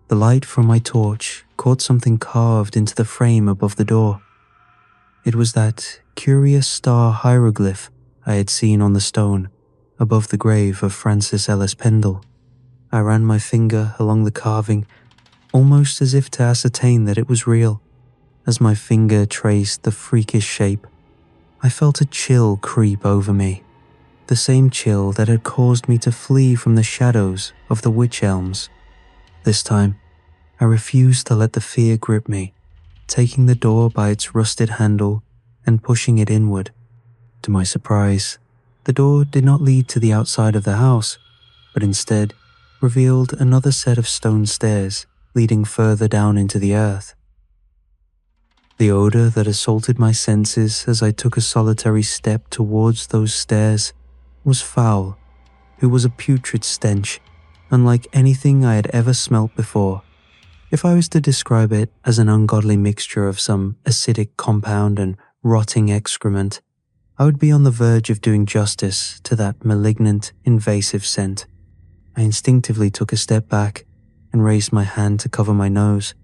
the light from my torch caught something carved into the frame above the door. It was that curious star hieroglyph I had seen on the stone above the grave of Francis Ellis Pendle. I ran my finger along the carving, almost as if to ascertain that it was real. As my finger traced the freakish shape, I felt a chill creep over me, the same chill that had caused me to flee from the shadows of the wych elms. This time, I refused to let the fear grip me, taking the door by its rusted handle and pushing it inward. To my surprise, the door did not lead to the outside of the house, but but instead revealed another set of stone stairs leading further down into the earth. The odor that assaulted my senses as I took a solitary step towards those stairs was foul. It was a putrid stench, unlike anything I had ever smelt before. If I was to describe it as an ungodly mixture of some acidic compound and rotting excrement, I would be on the verge of doing justice to that malignant, invasive scent. I instinctively took a step back and raised my hand to cover my nose,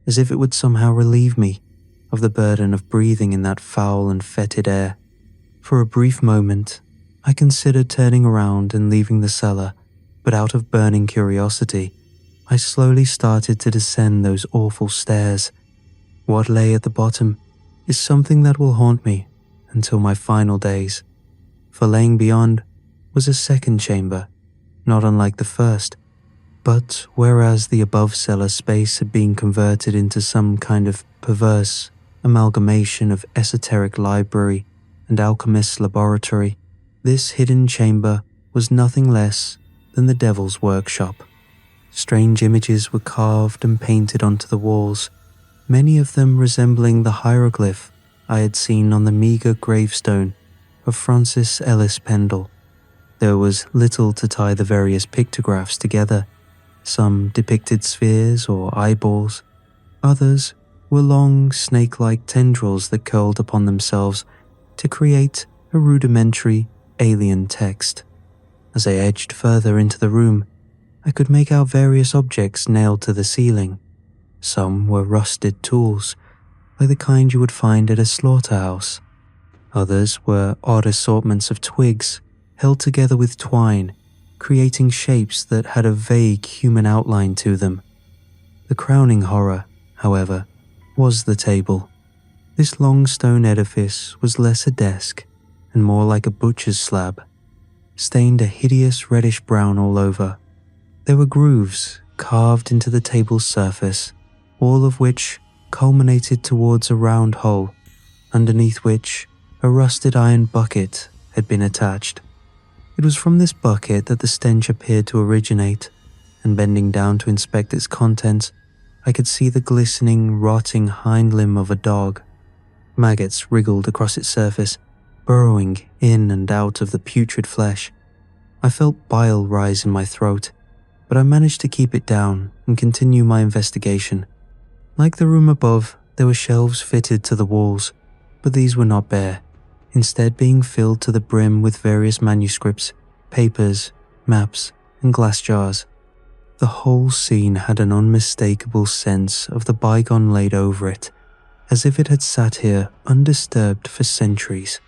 as if it would somehow relieve me of the burden of breathing in that foul and fetid air. For a brief moment, I considered turning around and leaving the cellar, but out of burning curiosity, I slowly started to descend those awful stairs. What lay at the bottom is something that will haunt me until my final days. For laying beyond was a second chamber, not unlike the first, but whereas the above cellar space had been converted into some kind of perverse amalgamation of esoteric library and alchemist's laboratory, this hidden chamber was nothing less than the devil's workshop. Strange images were carved and painted onto the walls, many of them resembling the hieroglyph I had seen on the meagre gravestone of Francis Ellis Pendle. There was little to tie the various pictographs together. Some depicted spheres or eyeballs, others were long snake-like tendrils that curled upon themselves to create a rudimentary alien text. As I edged further into the room, I could make out various objects nailed to the ceiling. Some were rusted tools, like the kind you would find at a slaughterhouse. Others were odd assortments of twigs held together with twine, creating shapes that had a vague human outline to them. The crowning horror, however, was the table. This long stone edifice was less a desk and more like a butcher's slab, stained a hideous reddish brown all over. There were grooves carved into the table's surface, all of which culminated towards a round hole, underneath which a rusted iron bucket had been attached. It was from this bucket that the stench appeared to originate, and bending down to inspect its contents, I could see the glistening, rotting hind limb of a dog. Maggots wriggled across its surface, burrowing in and out of the putrid flesh. I felt bile rise in my throat, but I managed to keep it down and continue my investigation. Like the room above, there were shelves fitted to the walls, but these were not bare, instead being filled to the brim with various manuscripts, papers, maps, and glass jars. The whole scene had an unmistakable sense of the bygone laid over it, as if it had sat here undisturbed for centuries.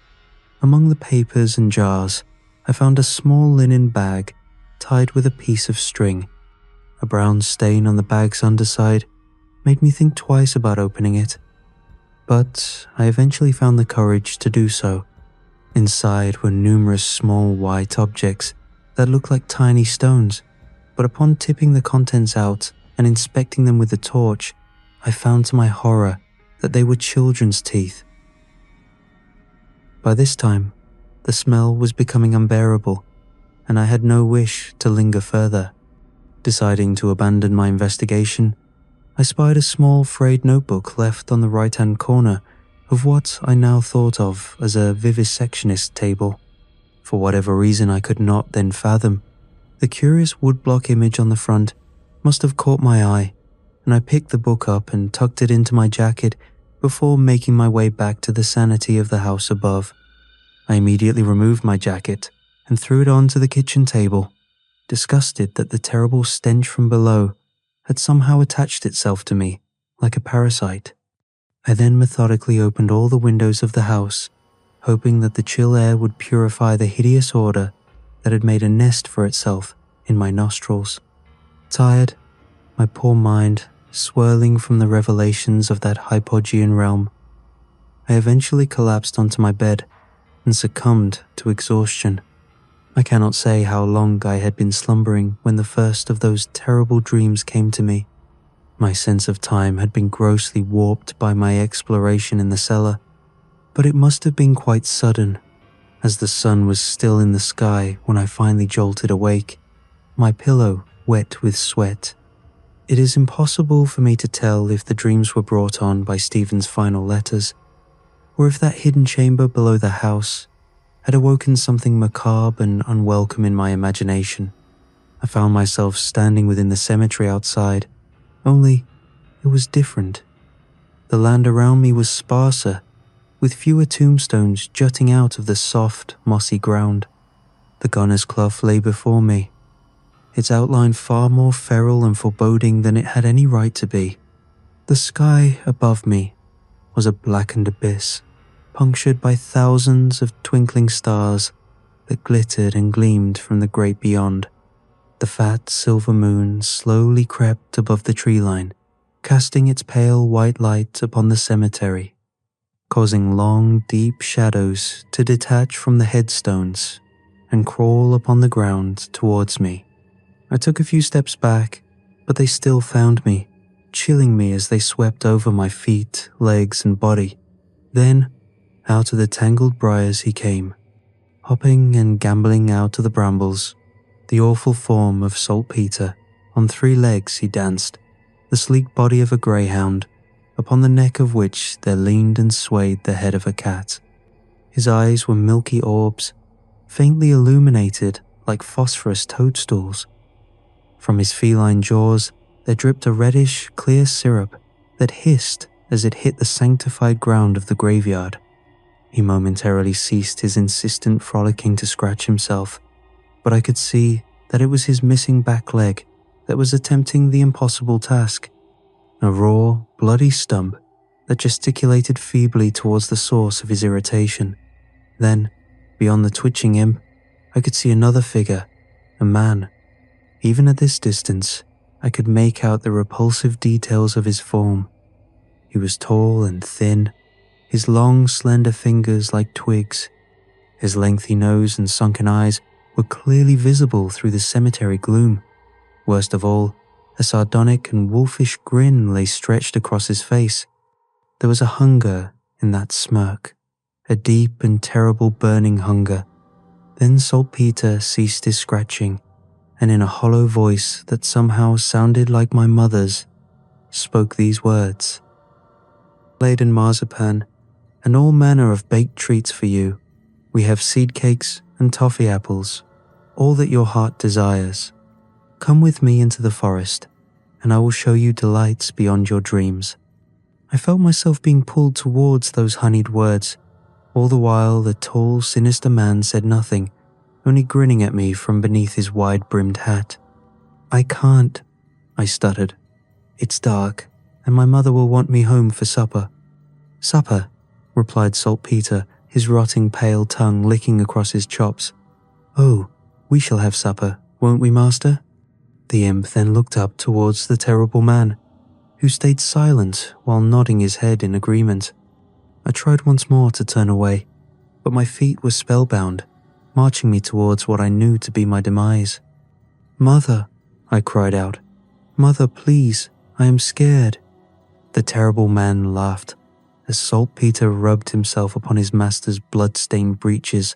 Among the papers and jars, I found a small linen bag tied with a piece of string. A brown stain on the bag's underside made me think twice about opening it, but I eventually found the courage to do so. Inside were numerous small white objects that looked like tiny stones, but upon tipping the contents out and inspecting them with the torch, I found to my horror that they were children's teeth. By this time, the smell was becoming unbearable, and I had no wish to linger further. Deciding to abandon my investigation, I spied a small frayed notebook left on the right-hand corner of what I now thought of as a vivisectionist table. For whatever reason I could not then fathom, the curious woodblock image on the front must have caught my eye, and I picked the book up and tucked it into my jacket before making my way back to the sanity of the house above. I immediately removed my jacket and threw it onto the kitchen table, disgusted that the terrible stench from below had somehow attached itself to me like a parasite. I then methodically opened all the windows of the house, hoping that the chill air would purify the hideous odor that had made a nest for itself in my nostrils. Tired, my poor mind swirling from the revelations of that hypogean realm, I eventually collapsed onto my bed and succumbed to exhaustion. I cannot say how long I had been slumbering when the first of those terrible dreams came to me. My sense of time had been grossly warped by my exploration in the cellar, but it must have been quite sudden, as the sun was still in the sky when I finally jolted awake. my pillow wet with sweat. It is impossible for me to tell if the dreams were brought on by Stephen's final letters, or if that hidden chamber below the house had awoken something macabre and unwelcome in my imagination. I found myself standing within the cemetery outside, only it was different. The land around me was sparser, with fewer tombstones jutting out of the soft, mossy ground. The gunner's cloth lay before me, its outline far more feral and foreboding than it had any right to be. The sky above me was a blackened abyss, punctured by thousands of twinkling stars that glittered and gleamed from the great beyond. The fat silver moon slowly crept above the tree line, casting its pale white light upon the cemetery, causing long, deep shadows to detach from the headstones and crawl upon the ground towards me. I took a few steps back, but they still found me, chilling me as they swept over my feet, legs, and body. Then, out of the tangled briars he came, hopping and gambolling out of the brambles, the awful form of Saltpeter. On 3 legs he danced, the sleek body of a greyhound, upon the neck of which there leaned and swayed the head of a cat. His eyes were milky orbs, faintly illuminated like phosphorus toadstools. From his feline jaws there dripped a reddish, clear syrup that hissed as it hit the sanctified ground of the graveyard. He momentarily ceased his insistent frolicking to scratch himself, but I could see that it was his missing back leg that was attempting the impossible task, a raw, bloody stump that gesticulated feebly towards the source of his irritation. Then, beyond the twitching imp, I could see another figure, a man. Even at this distance, I could make out the repulsive details of his form. He was tall and thin, his long, slender fingers like twigs. His lengthy nose and sunken eyes were clearly visible through the cemetery gloom. Worst of all, a sardonic and wolfish grin lay stretched across his face. There was a hunger in that smirk, a deep and terrible burning hunger. Then Saltpeter ceased his scratching, and in a hollow voice that somehow sounded like my mother's, spoke these words: "Laden marzipan, and all manner of baked treats for you. We have seed cakes and toffee apples, all that your heart desires. Come with me into the forest, and I will show you delights beyond your dreams." I felt myself being pulled towards those honeyed words. All the while the tall, sinister man said nothing, only grinning at me from beneath his wide-brimmed hat. "I can't," I stuttered. "It's dark, and my mother will want me home for supper." "Supper," replied Saltpeter, his rotting pale tongue licking across his chops. "Oh, we shall have supper, won't we, master?" The imp then looked up towards the terrible man, who stayed silent while nodding his head in agreement. I tried once more to turn away, but my feet were spellbound, marching me towards what I knew to be my demise. "Mother," I cried out. "Mother, please, I am scared." The terrible man laughed as Saltpeter rubbed himself upon his master's blood-stained breeches,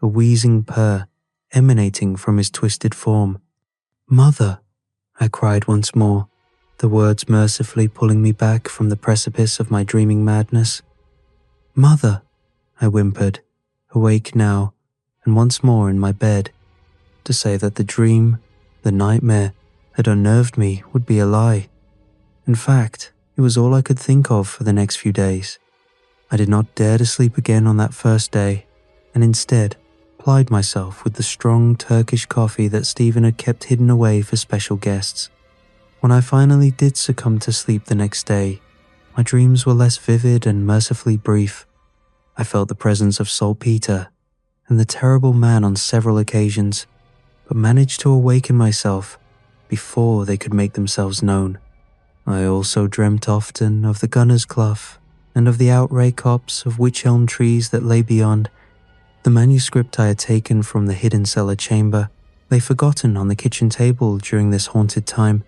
a wheezing purr emanating from his twisted form. "Mother," I cried once more, the words mercifully pulling me back from the precipice of my dreaming madness. "Mother," I whimpered, awake now and once more in my bed. To say that the dream, the nightmare, had unnerved me would be a lie. In fact, it was all I could think of for the next few days. I did not dare to sleep again on that first day, and instead plied myself with the strong Turkish coffee that Stephen had kept hidden away for special guests. When I finally did succumb to sleep the next day, my dreams were less vivid and mercifully brief. I felt the presence of Saltpeter and the terrible man on several occasions, but managed to awaken myself before they could make themselves known. I also dreamt often of the gunner's clough and of the outright copse of wych elm trees that lay beyond. The manuscript I had taken from the hidden cellar chamber lay forgotten on the kitchen table during this haunted time,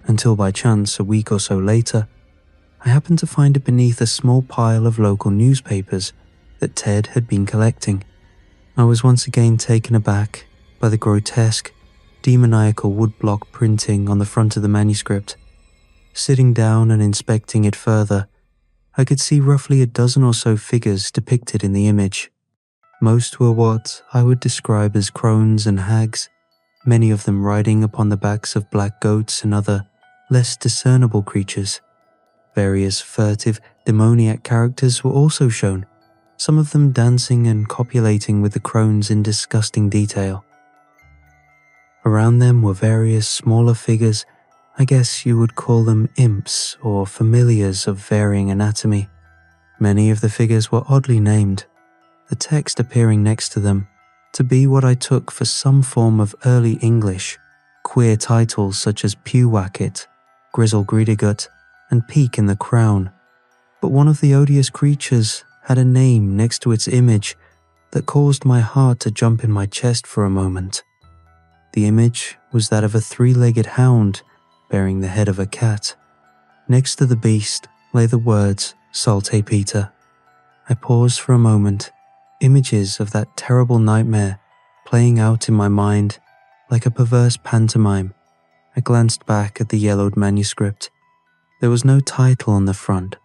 until by chance a week or so later, I happened to find it beneath a small pile of local newspapers that Ted had been collecting. I was once again taken aback by the grotesque, demoniacal woodblock printing on the front of the manuscript. Sitting down and inspecting it further, I could see roughly a dozen or so figures depicted in the image. Most were what I would describe as crones and hags, many of them riding upon the backs of black goats and other, less discernible creatures. Various furtive, demoniac characters were also shown, some of them dancing and copulating with the crones in disgusting detail. Around them were various smaller figures. I guess you would call them imps or familiars of varying anatomy. Many of the figures were oddly named, the text appearing next to them to be what I took for some form of early English, queer titles such as Pewwacket, Grizzle Greedygut, and Peak in the Crown. But one of the odious creatures had a name next to its image that caused my heart to jump in my chest for a moment. The image was that of a three-legged hound bearing the head of a cat. Next to the beast lay the words Salte Peter. I paused for a moment, images of that terrible nightmare playing out in my mind like a perverse pantomime. I glanced back at the yellowed manuscript. There was no title on the front,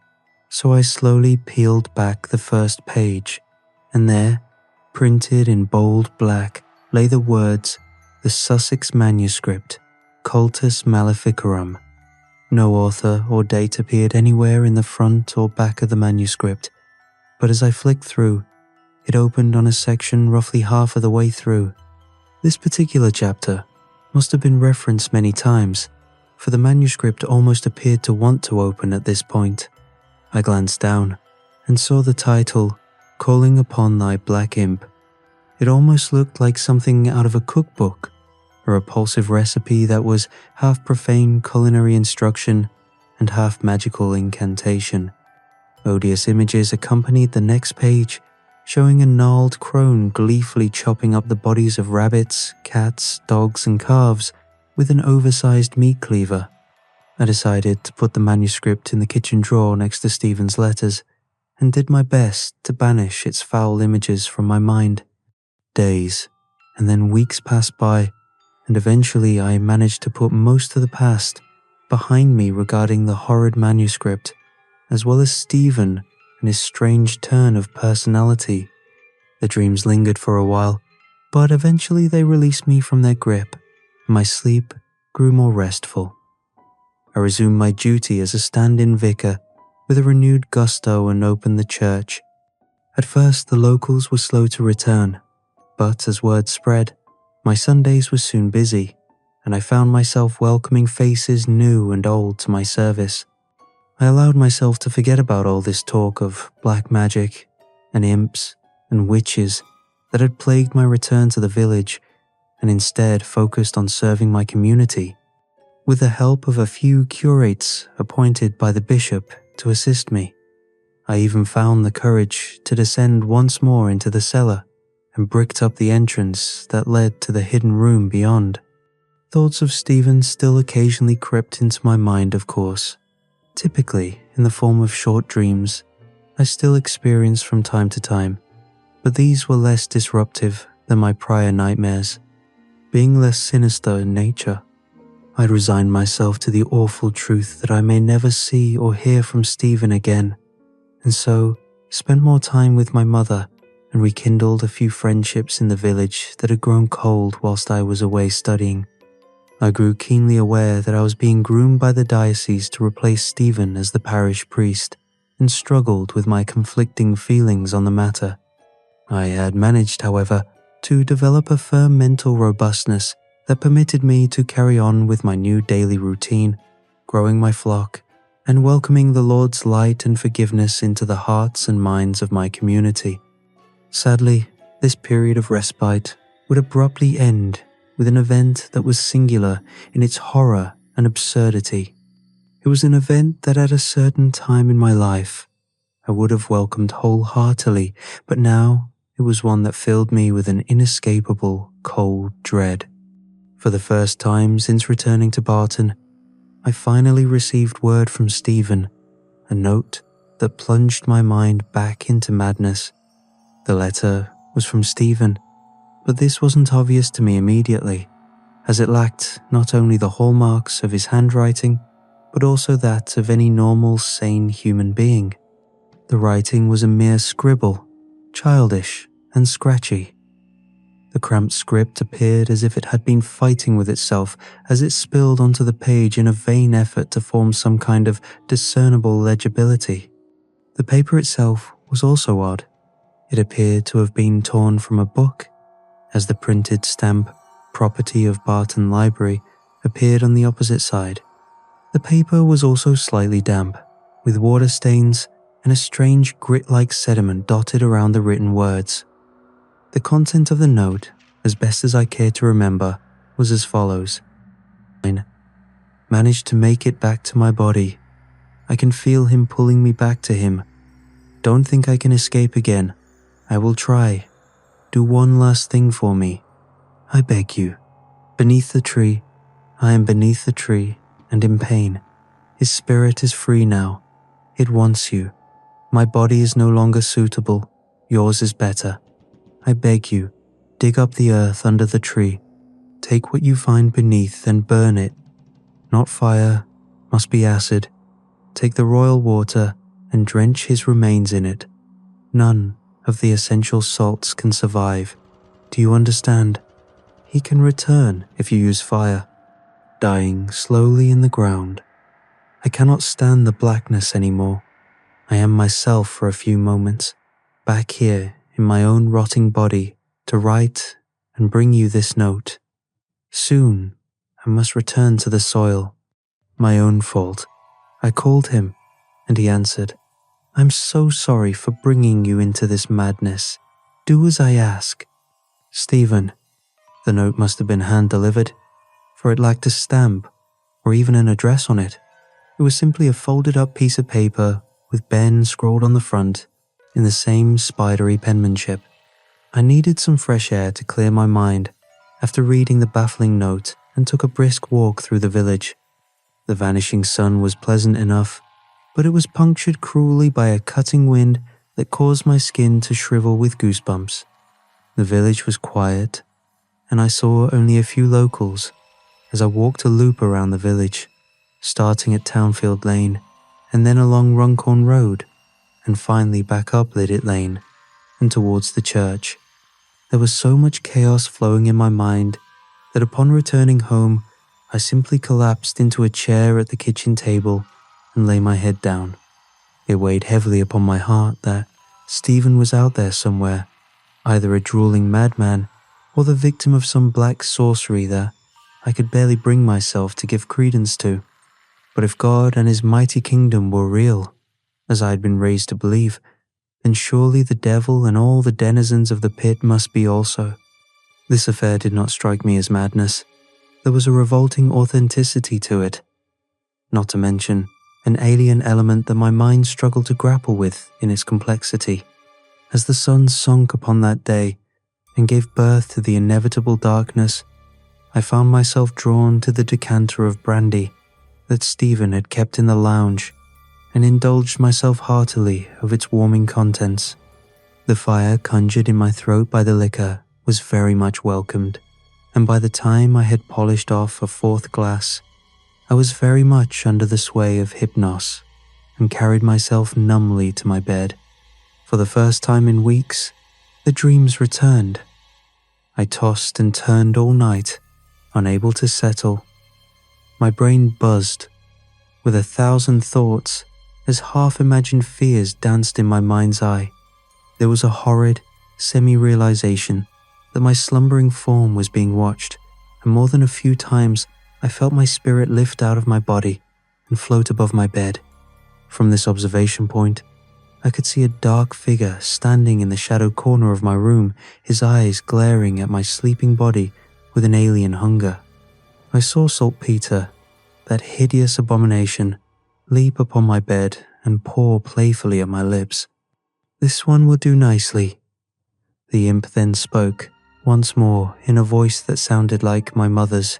so I slowly peeled back the first page, and there, printed in bold black, lay the words, the Sussex manuscript, Cultus Maleficarum. No author or date appeared anywhere in the front or back of the manuscript, but as I flicked through, it opened on a section roughly half of the way through. This particular chapter must have been referenced many times, for the manuscript almost appeared to want to open at this point. I glanced down and saw the title, Calling Upon Thy Black Imp. It almost looked like something out of a cookbook, a repulsive recipe that was half profane culinary instruction and half magical incantation. Odious images accompanied the next page, showing a gnarled crone gleefully chopping up the bodies of rabbits, cats, dogs, and calves with an oversized meat cleaver. I decided to put the manuscript in the kitchen drawer next to Stephen's letters, and did my best to banish its foul images from my mind. Days, and then weeks passed by, and eventually I managed to put most of the past behind me regarding the horrid manuscript, as well as Stephen and his strange turn of personality. The dreams lingered for a while, but eventually they released me from their grip, and my sleep grew more restful. I resumed my duty as a stand-in vicar with a renewed gusto and opened the church. At first the locals were slow to return, but as word spread, my Sundays were soon busy, and I found myself welcoming faces new and old to my service. I allowed myself to forget about all this talk of black magic and imps and witches that had plagued my return to the village, and instead focused on serving my community. With the help of a few curates appointed by the bishop to assist me, I even found the courage to descend once more into the cellar and bricked up the entrance that led to the hidden room beyond. Thoughts of Stephen still occasionally crept into my mind, of course, typically in the form of short dreams I still experience from time to time, but these were less disruptive than my prior nightmares, being less sinister in nature. I'd resigned myself to the awful truth that I may never see or hear from Stephen again, and so spent more time with my mother and rekindled a few friendships in the village that had grown cold whilst I was away studying. I grew keenly aware that I was being groomed by the diocese to replace Stephen as the parish priest, and struggled with my conflicting feelings on the matter. I had managed, however, to develop a firm mental robustness that permitted me to carry on with my new daily routine, growing my flock, and welcoming the Lord's light and forgiveness into the hearts and minds of my community. Sadly, this period of respite would abruptly end with an event that was singular in its horror and absurdity. It was an event that at a certain time in my life I would have welcomed wholeheartedly, but now it was one that filled me with an inescapable, cold dread. For the first time since returning to Barton, I finally received word from Stephen, a note that plunged my mind back into madness. The letter was from Stephen, but this wasn't obvious to me immediately. as it lacked not only the hallmarks of his handwriting, but also that of any normal, sane human being. The writing was a mere scribble, childish and scratchy. The cramped script appeared as if it had been fighting with itself as it spilled onto the page in a vain effort to form some kind of discernible legibility. The paper itself was also odd. It appeared to have been torn from a book, as the printed stamp, "Property of Barton Library," appeared on the opposite side. The paper was also slightly damp, with water stains and a strange grit-like sediment dotted around the written words. The content of the note, as best as I care to remember, was as follows. "Managed to make it back to my body. I can feel him pulling me back to him. Don't think I can escape again. I will try. Do one last thing for me. I beg you. Beneath the tree, I am beneath the tree and in pain. His spirit is free now. It wants you. My body is no longer suitable. Yours is better. I beg you, dig up the earth under the tree. Take what you find beneath and burn it. Not fire, must be acid. Take the royal water and drench his remains in it. None of the essential salts can survive. Do you understand? He can return if you use fire, dying slowly in the ground. I cannot stand the blackness anymore. I am myself for a few moments, back here in my own rotting body to write and bring you this note. Soon I must return to the soil. My own fault. I called him, and he answered, I'm so sorry for bringing you into this madness. Do as I ask. Stephen. The note must have been hand-delivered, for it lacked a stamp or even an address on it. It was simply a folded-up piece of paper with Ben scrawled on the front in the same spidery penmanship. I needed some fresh air to clear my mind after reading the baffling note and took a brisk walk through the village. The vanishing sun was pleasant enough, but it was punctured cruelly by a cutting wind that caused my skin to shrivel with goosebumps. The village was quiet, and I saw only a few locals as I walked a loop around the village, starting at Townfield Lane and then along Runcorn Road, and finally back up Lidditt Lane and towards the church. There was so much chaos flowing in my mind that upon returning home, I simply collapsed into a chair at the kitchen table and lay my head down. It weighed heavily upon my heart that Stephen was out there somewhere, either a drooling madman or the victim of some black sorcery that I could barely bring myself to give credence to. But if God and his mighty kingdom were real, as I had been raised to believe, then surely the devil and all the denizens of the pit must be also. This affair did not strike me as madness. There was a revolting authenticity to it, not to mention an alien element that my mind struggled to grapple with in its complexity. As the sun sunk upon that day and gave birth to the inevitable darkness, I found myself drawn to the decanter of brandy that Stephen had kept in the lounge and indulged myself heartily of its warming contents. The fire conjured in my throat by the liquor was very much welcomed, and by the time I had polished off a fourth glass, I was very much under the sway of hypnos and carried myself numbly to my bed. For the first time in weeks, the dreams returned. I tossed and turned all night, unable to settle. My brain buzzed with 1,000 thoughts as half-imagined fears danced in my mind's eye. There was a horrid semi-realization that my slumbering form was being watched, and more than a few times I felt my spirit lift out of my body and float above my bed. From this observation point, I could see a dark figure standing in the shadow corner of my room, his eyes glaring at my sleeping body with an alien hunger. I saw Saltpeter, that hideous abomination, leap upon my bed and paw playfully at my lips. This one will do nicely. The imp then spoke, once more in a voice that sounded like my mother's.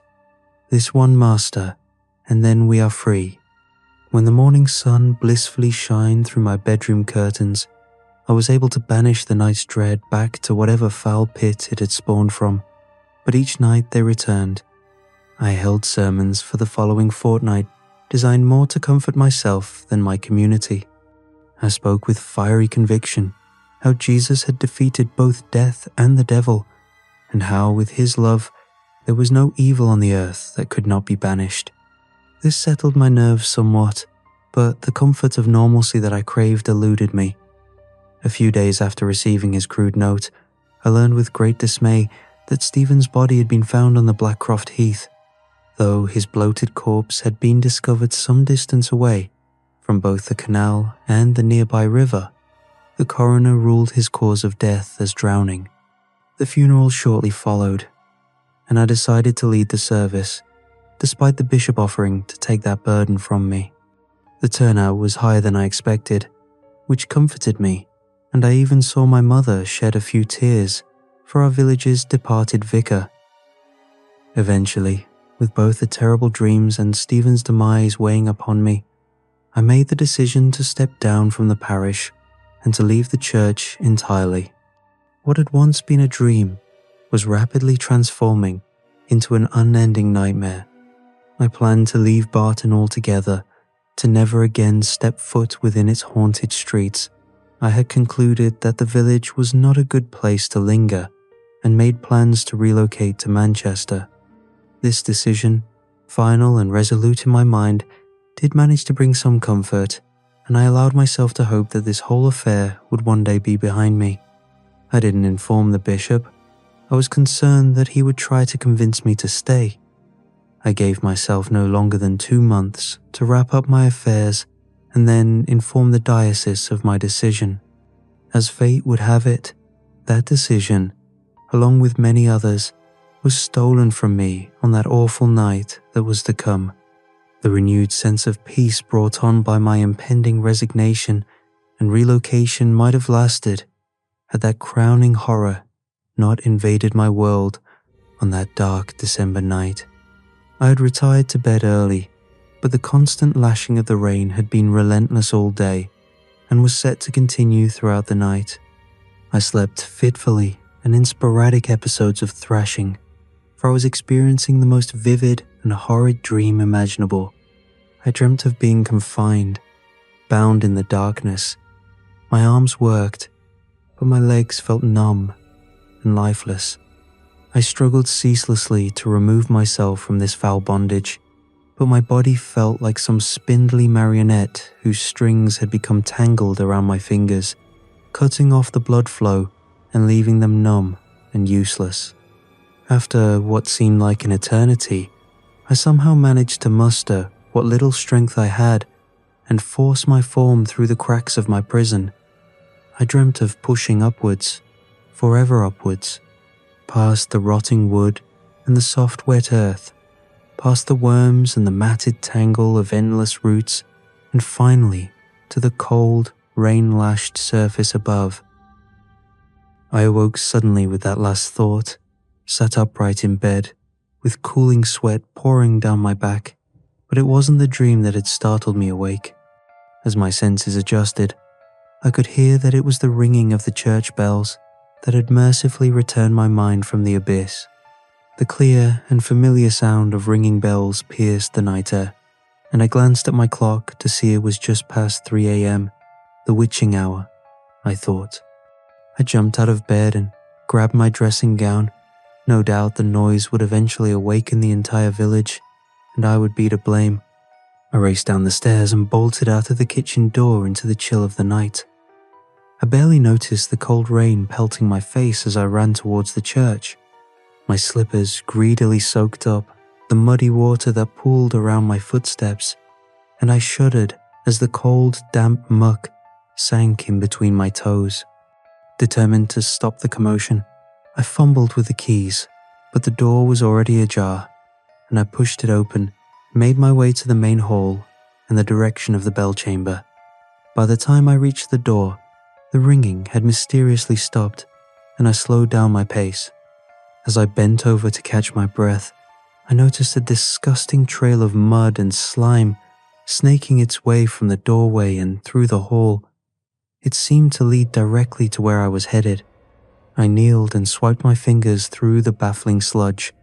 This one, master, and then we are free. When the morning sun blissfully shined through my bedroom curtains, I was able to banish the night's dread back to whatever foul pit it had spawned from. But each night they returned, I held sermons for the following fortnight designed more to comfort myself than my community. I spoke with fiery conviction how Jesus had defeated both death and the devil, and how with his love there was no evil on the earth that could not be banished. This settled my nerves somewhat, but the comfort of normalcy that I craved eluded me. A few days after receiving his crude note, I learned with great dismay that Stephen's body had been found on the Blackcroft Heath, though his bloated corpse had been discovered some distance away from both the canal and the nearby river. The coroner ruled his cause of death as drowning. The funeral shortly followed, and I decided to lead the service, despite the bishop offering to take that burden from me. The turnout was higher than I expected, which comforted me, and I even saw my mother shed a few tears for our village's departed vicar. Eventually, with both the terrible dreams and Stephen's demise weighing upon me, I made the decision to step down from the parish and to leave the church entirely. What had once been a dream was rapidly transforming into an unending nightmare. I planned to leave Barton altogether, to never again step foot within its haunted streets. I had concluded that the village was not a good place to linger, and made plans to relocate to Manchester. This decision, final and resolute in my mind, did manage to bring some comfort, and I allowed myself to hope that this whole affair would one day be behind me. I didn't inform the bishop. I was concerned that he would try to convince me to stay. I gave myself no longer than 2 months to wrap up my affairs and then inform the diocese of my decision. As fate would have it, that decision, along with many others, was stolen from me on that awful night that was to come. The renewed sense of peace brought on by my impending resignation and relocation might have lasted, had that crowning horror not invaded my world on that dark December night. I had retired to bed early, but the constant lashing of the rain had been relentless all day and was set to continue throughout the night. I slept fitfully and in sporadic episodes of thrashing, for I was experiencing the most vivid and horrid dream imaginable. I dreamt of being confined, bound in the darkness. My arms worked, but my legs felt numb and lifeless. I struggled ceaselessly to remove myself from this foul bondage, but my body felt like some spindly marionette whose strings had become tangled around my fingers, cutting off the blood flow and leaving them numb and useless. After what seemed like an eternity, I somehow managed to muster what little strength I had and force my form through the cracks of my prison. I dreamt of pushing upwards, forever upwards, past the rotting wood and the soft wet earth, past the worms and the matted tangle of endless roots, and finally to the cold, rain-lashed surface above. I awoke suddenly with that last thought, sat upright in bed, with cooling sweat pouring down my back, but it wasn't the dream that had startled me awake. As my senses adjusted, I could hear that it was the ringing of the church bells that had mercifully returned my mind from the abyss. The clear and familiar sound of ringing bells pierced the night air, and I glanced at my clock to see it was just past 3 a.m., the witching hour, I thought. I jumped out of bed and grabbed my dressing gown. No doubt the noise would eventually awaken the entire village, and I would be to blame. I raced down the stairs and bolted out of the kitchen door into the chill of the night. I barely noticed the cold rain pelting my face as I ran towards the church. My slippers greedily soaked up the muddy water that pooled around my footsteps, and I shuddered as the cold, damp muck sank in between my toes. Determined to stop the commotion, I fumbled with the keys, but the door was already ajar, and I pushed it open, made my way to the main hall in the direction of the bell chamber. By the time I reached the door, the ringing had mysteriously stopped, and I slowed down my pace. As I bent over to catch my breath, I noticed a disgusting trail of mud and slime snaking its way from the doorway and through the hall. It seemed to lead directly to where I was headed. I kneeled and swiped my fingers through the baffling sludge.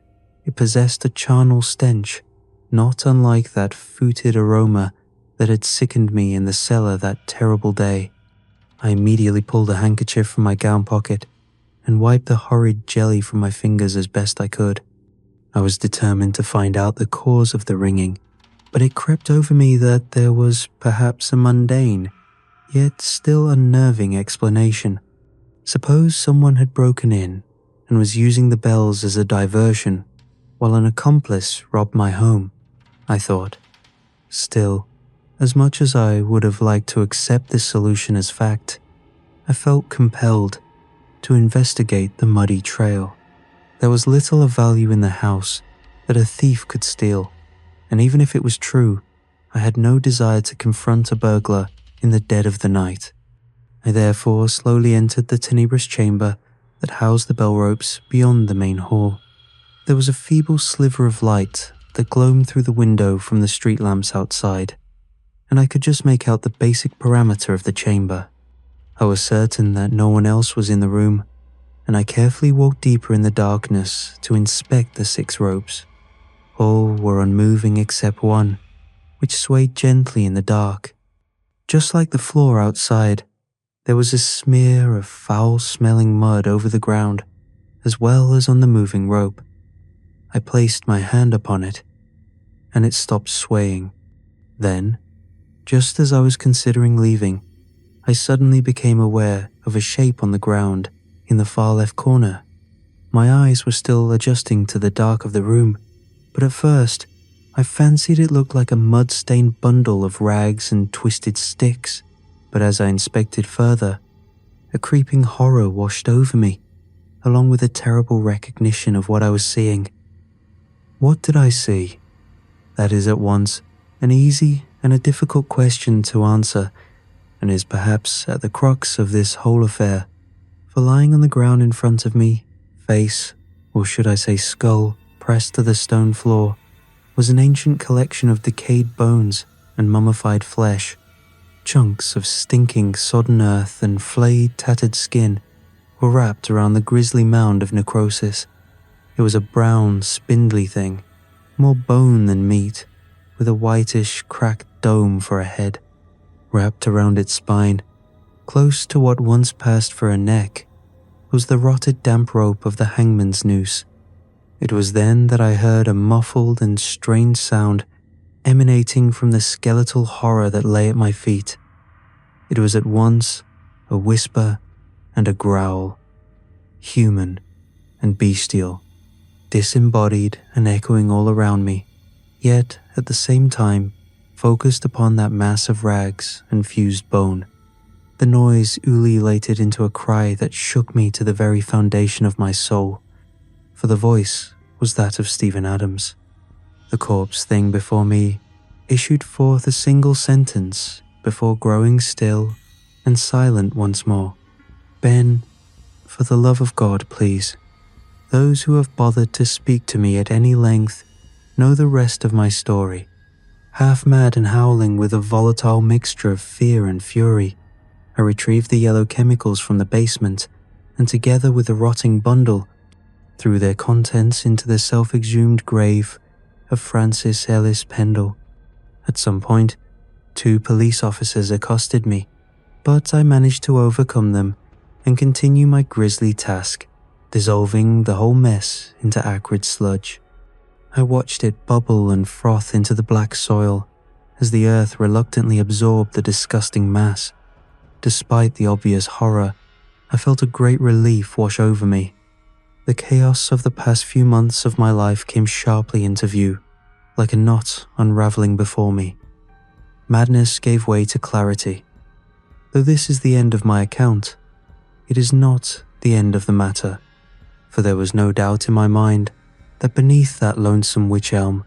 It possessed a charnel stench, not unlike that fetid aroma that had sickened me in the cellar that terrible day. I immediately pulled a handkerchief from my gown pocket and wiped the horrid jelly from my fingers as best I could. I was determined to find out the cause of the ringing, but it crept over me that there was perhaps a mundane, yet still unnerving explanation. Suppose someone had broken in and was using the bells as a diversion, while an accomplice robbed my home, I thought. Still, as much as I would have liked to accept this solution as fact, I felt compelled to investigate the muddy trail. There was little of value in the house that a thief could steal, and even if it was true, I had no desire to confront a burglar in the dead of the night. I therefore slowly entered the tenebrous chamber that housed the bell ropes beyond the main hall. There was a feeble sliver of light that glowed through the window from the street lamps outside, and I could just make out the basic parameter of the chamber. I was certain that no one else was in the room, and I carefully walked deeper in the darkness to inspect the 6 ropes. All were unmoving except one, which swayed gently in the dark. Just like the floor outside, there was a smear of foul-smelling mud over the ground, as well as on the moving rope. I placed my hand upon it, and it stopped swaying. Then, just as I was considering leaving, I suddenly became aware of a shape on the ground in the far left corner. My eyes were still adjusting to the dark of the room, but at first, I fancied it looked like a mud-stained bundle of rags and twisted sticks. But as I inspected further, a creeping horror washed over me, along with a terrible recognition of what I was seeing. What did I see? That is at once an easy and a difficult question to answer, and is perhaps at the crux of this whole affair. For lying on the ground in front of me, face, or should I say skull, pressed to the stone floor, was an ancient collection of decayed bones and mummified flesh. Chunks of stinking, sodden earth and flayed, tattered skin were wrapped around the grisly mound of necrosis. It was a brown, spindly thing, more bone than meat, with a whitish, cracked dome for a head. Wrapped around its spine, close to what once passed for a neck, was the rotted damp rope of the hangman's noose. It was then that I heard a muffled and strange sound emanating from the skeletal horror that lay at my feet. It was at once a whisper and a growl, human and bestial, disembodied and echoing all around me, yet at the same time focused upon that mass of rags and fused bone. The noise ululated into a cry that shook me to the very foundation of my soul, for the voice was that of Stephen Adams. The corpse thing before me issued forth a single sentence before growing still and silent once more. "Ben, for the love of God, please. Those who have bothered to speak to me at any length know the rest of my story. Half mad and howling with a volatile mixture of fear and fury, I retrieved the yellow chemicals from the basement and together with the rotting bundle, threw their contents into the self-exhumed grave of Francis Ellis Pendle. At some point, 2 police officers accosted me, but I managed to overcome them and continue my grisly task, dissolving the whole mess into acrid sludge. I watched it bubble and froth into the black soil as the earth reluctantly absorbed the disgusting mass. Despite the obvious horror, I felt a great relief wash over me. The chaos of the past few months of my life came sharply into view, like a knot unraveling before me. Madness gave way to clarity. Though this is the end of my account, it is not the end of the matter, for there was no doubt in my mind that beneath that lonesome wych elm,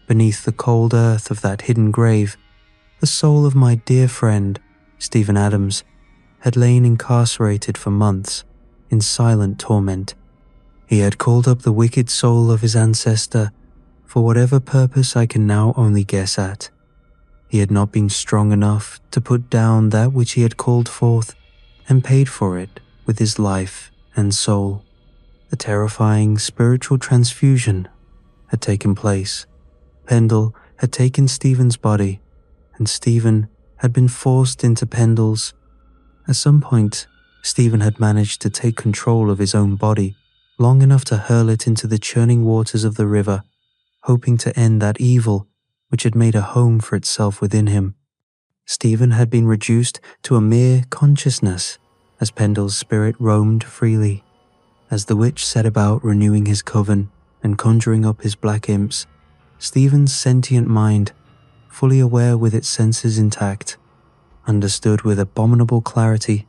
beneath the cold earth of that hidden grave, the soul of my dear friend, Stephen Adams, had lain incarcerated for months in silent torment. He had called up the wicked soul of his ancestor for whatever purpose I can now only guess at. He had not been strong enough to put down that which he had called forth and paid for it with his life and soul. The terrifying spiritual transfusion had taken place. Pendle had taken Stephen's body, and Stephen had been forced into Pendle's. At some point, Stephen had managed to take control of his own body long enough to hurl it into the churning waters of the river, hoping to end that evil which had made a home for itself within him. Stephen had been reduced to a mere consciousness as Pendle's spirit roamed freely. As the witch set about renewing his coven and conjuring up his black imps, Stephen's sentient mind, fully aware with its senses intact, understood with abominable clarity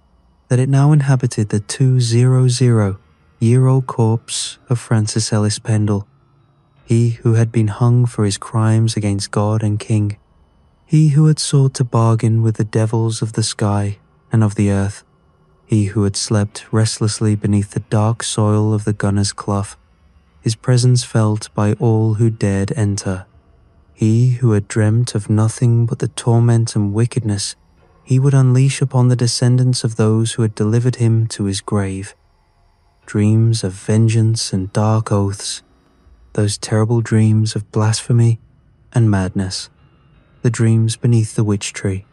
that it now inhabited the 200-year-old corpse of Francis Ellis Pendle, he who had been hung for his crimes against God and King, he who had sought to bargain with the devils of the sky and of the earth, he who had slept restlessly beneath the dark soil of the gunner's clough, his presence felt by all who dared enter. He who had dreamt of nothing but the torment and wickedness he would unleash upon the descendants of those who had delivered him to his grave. Dreams of vengeance and dark oaths, those terrible dreams of blasphemy and madness, the dreams beneath the witch tree.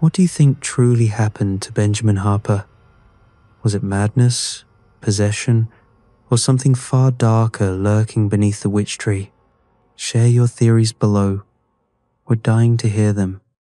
What do you think truly happened to Benjamin Harper? Was it madness, possession, or something far darker lurking beneath the witch tree? Share your theories below. We're dying to hear them.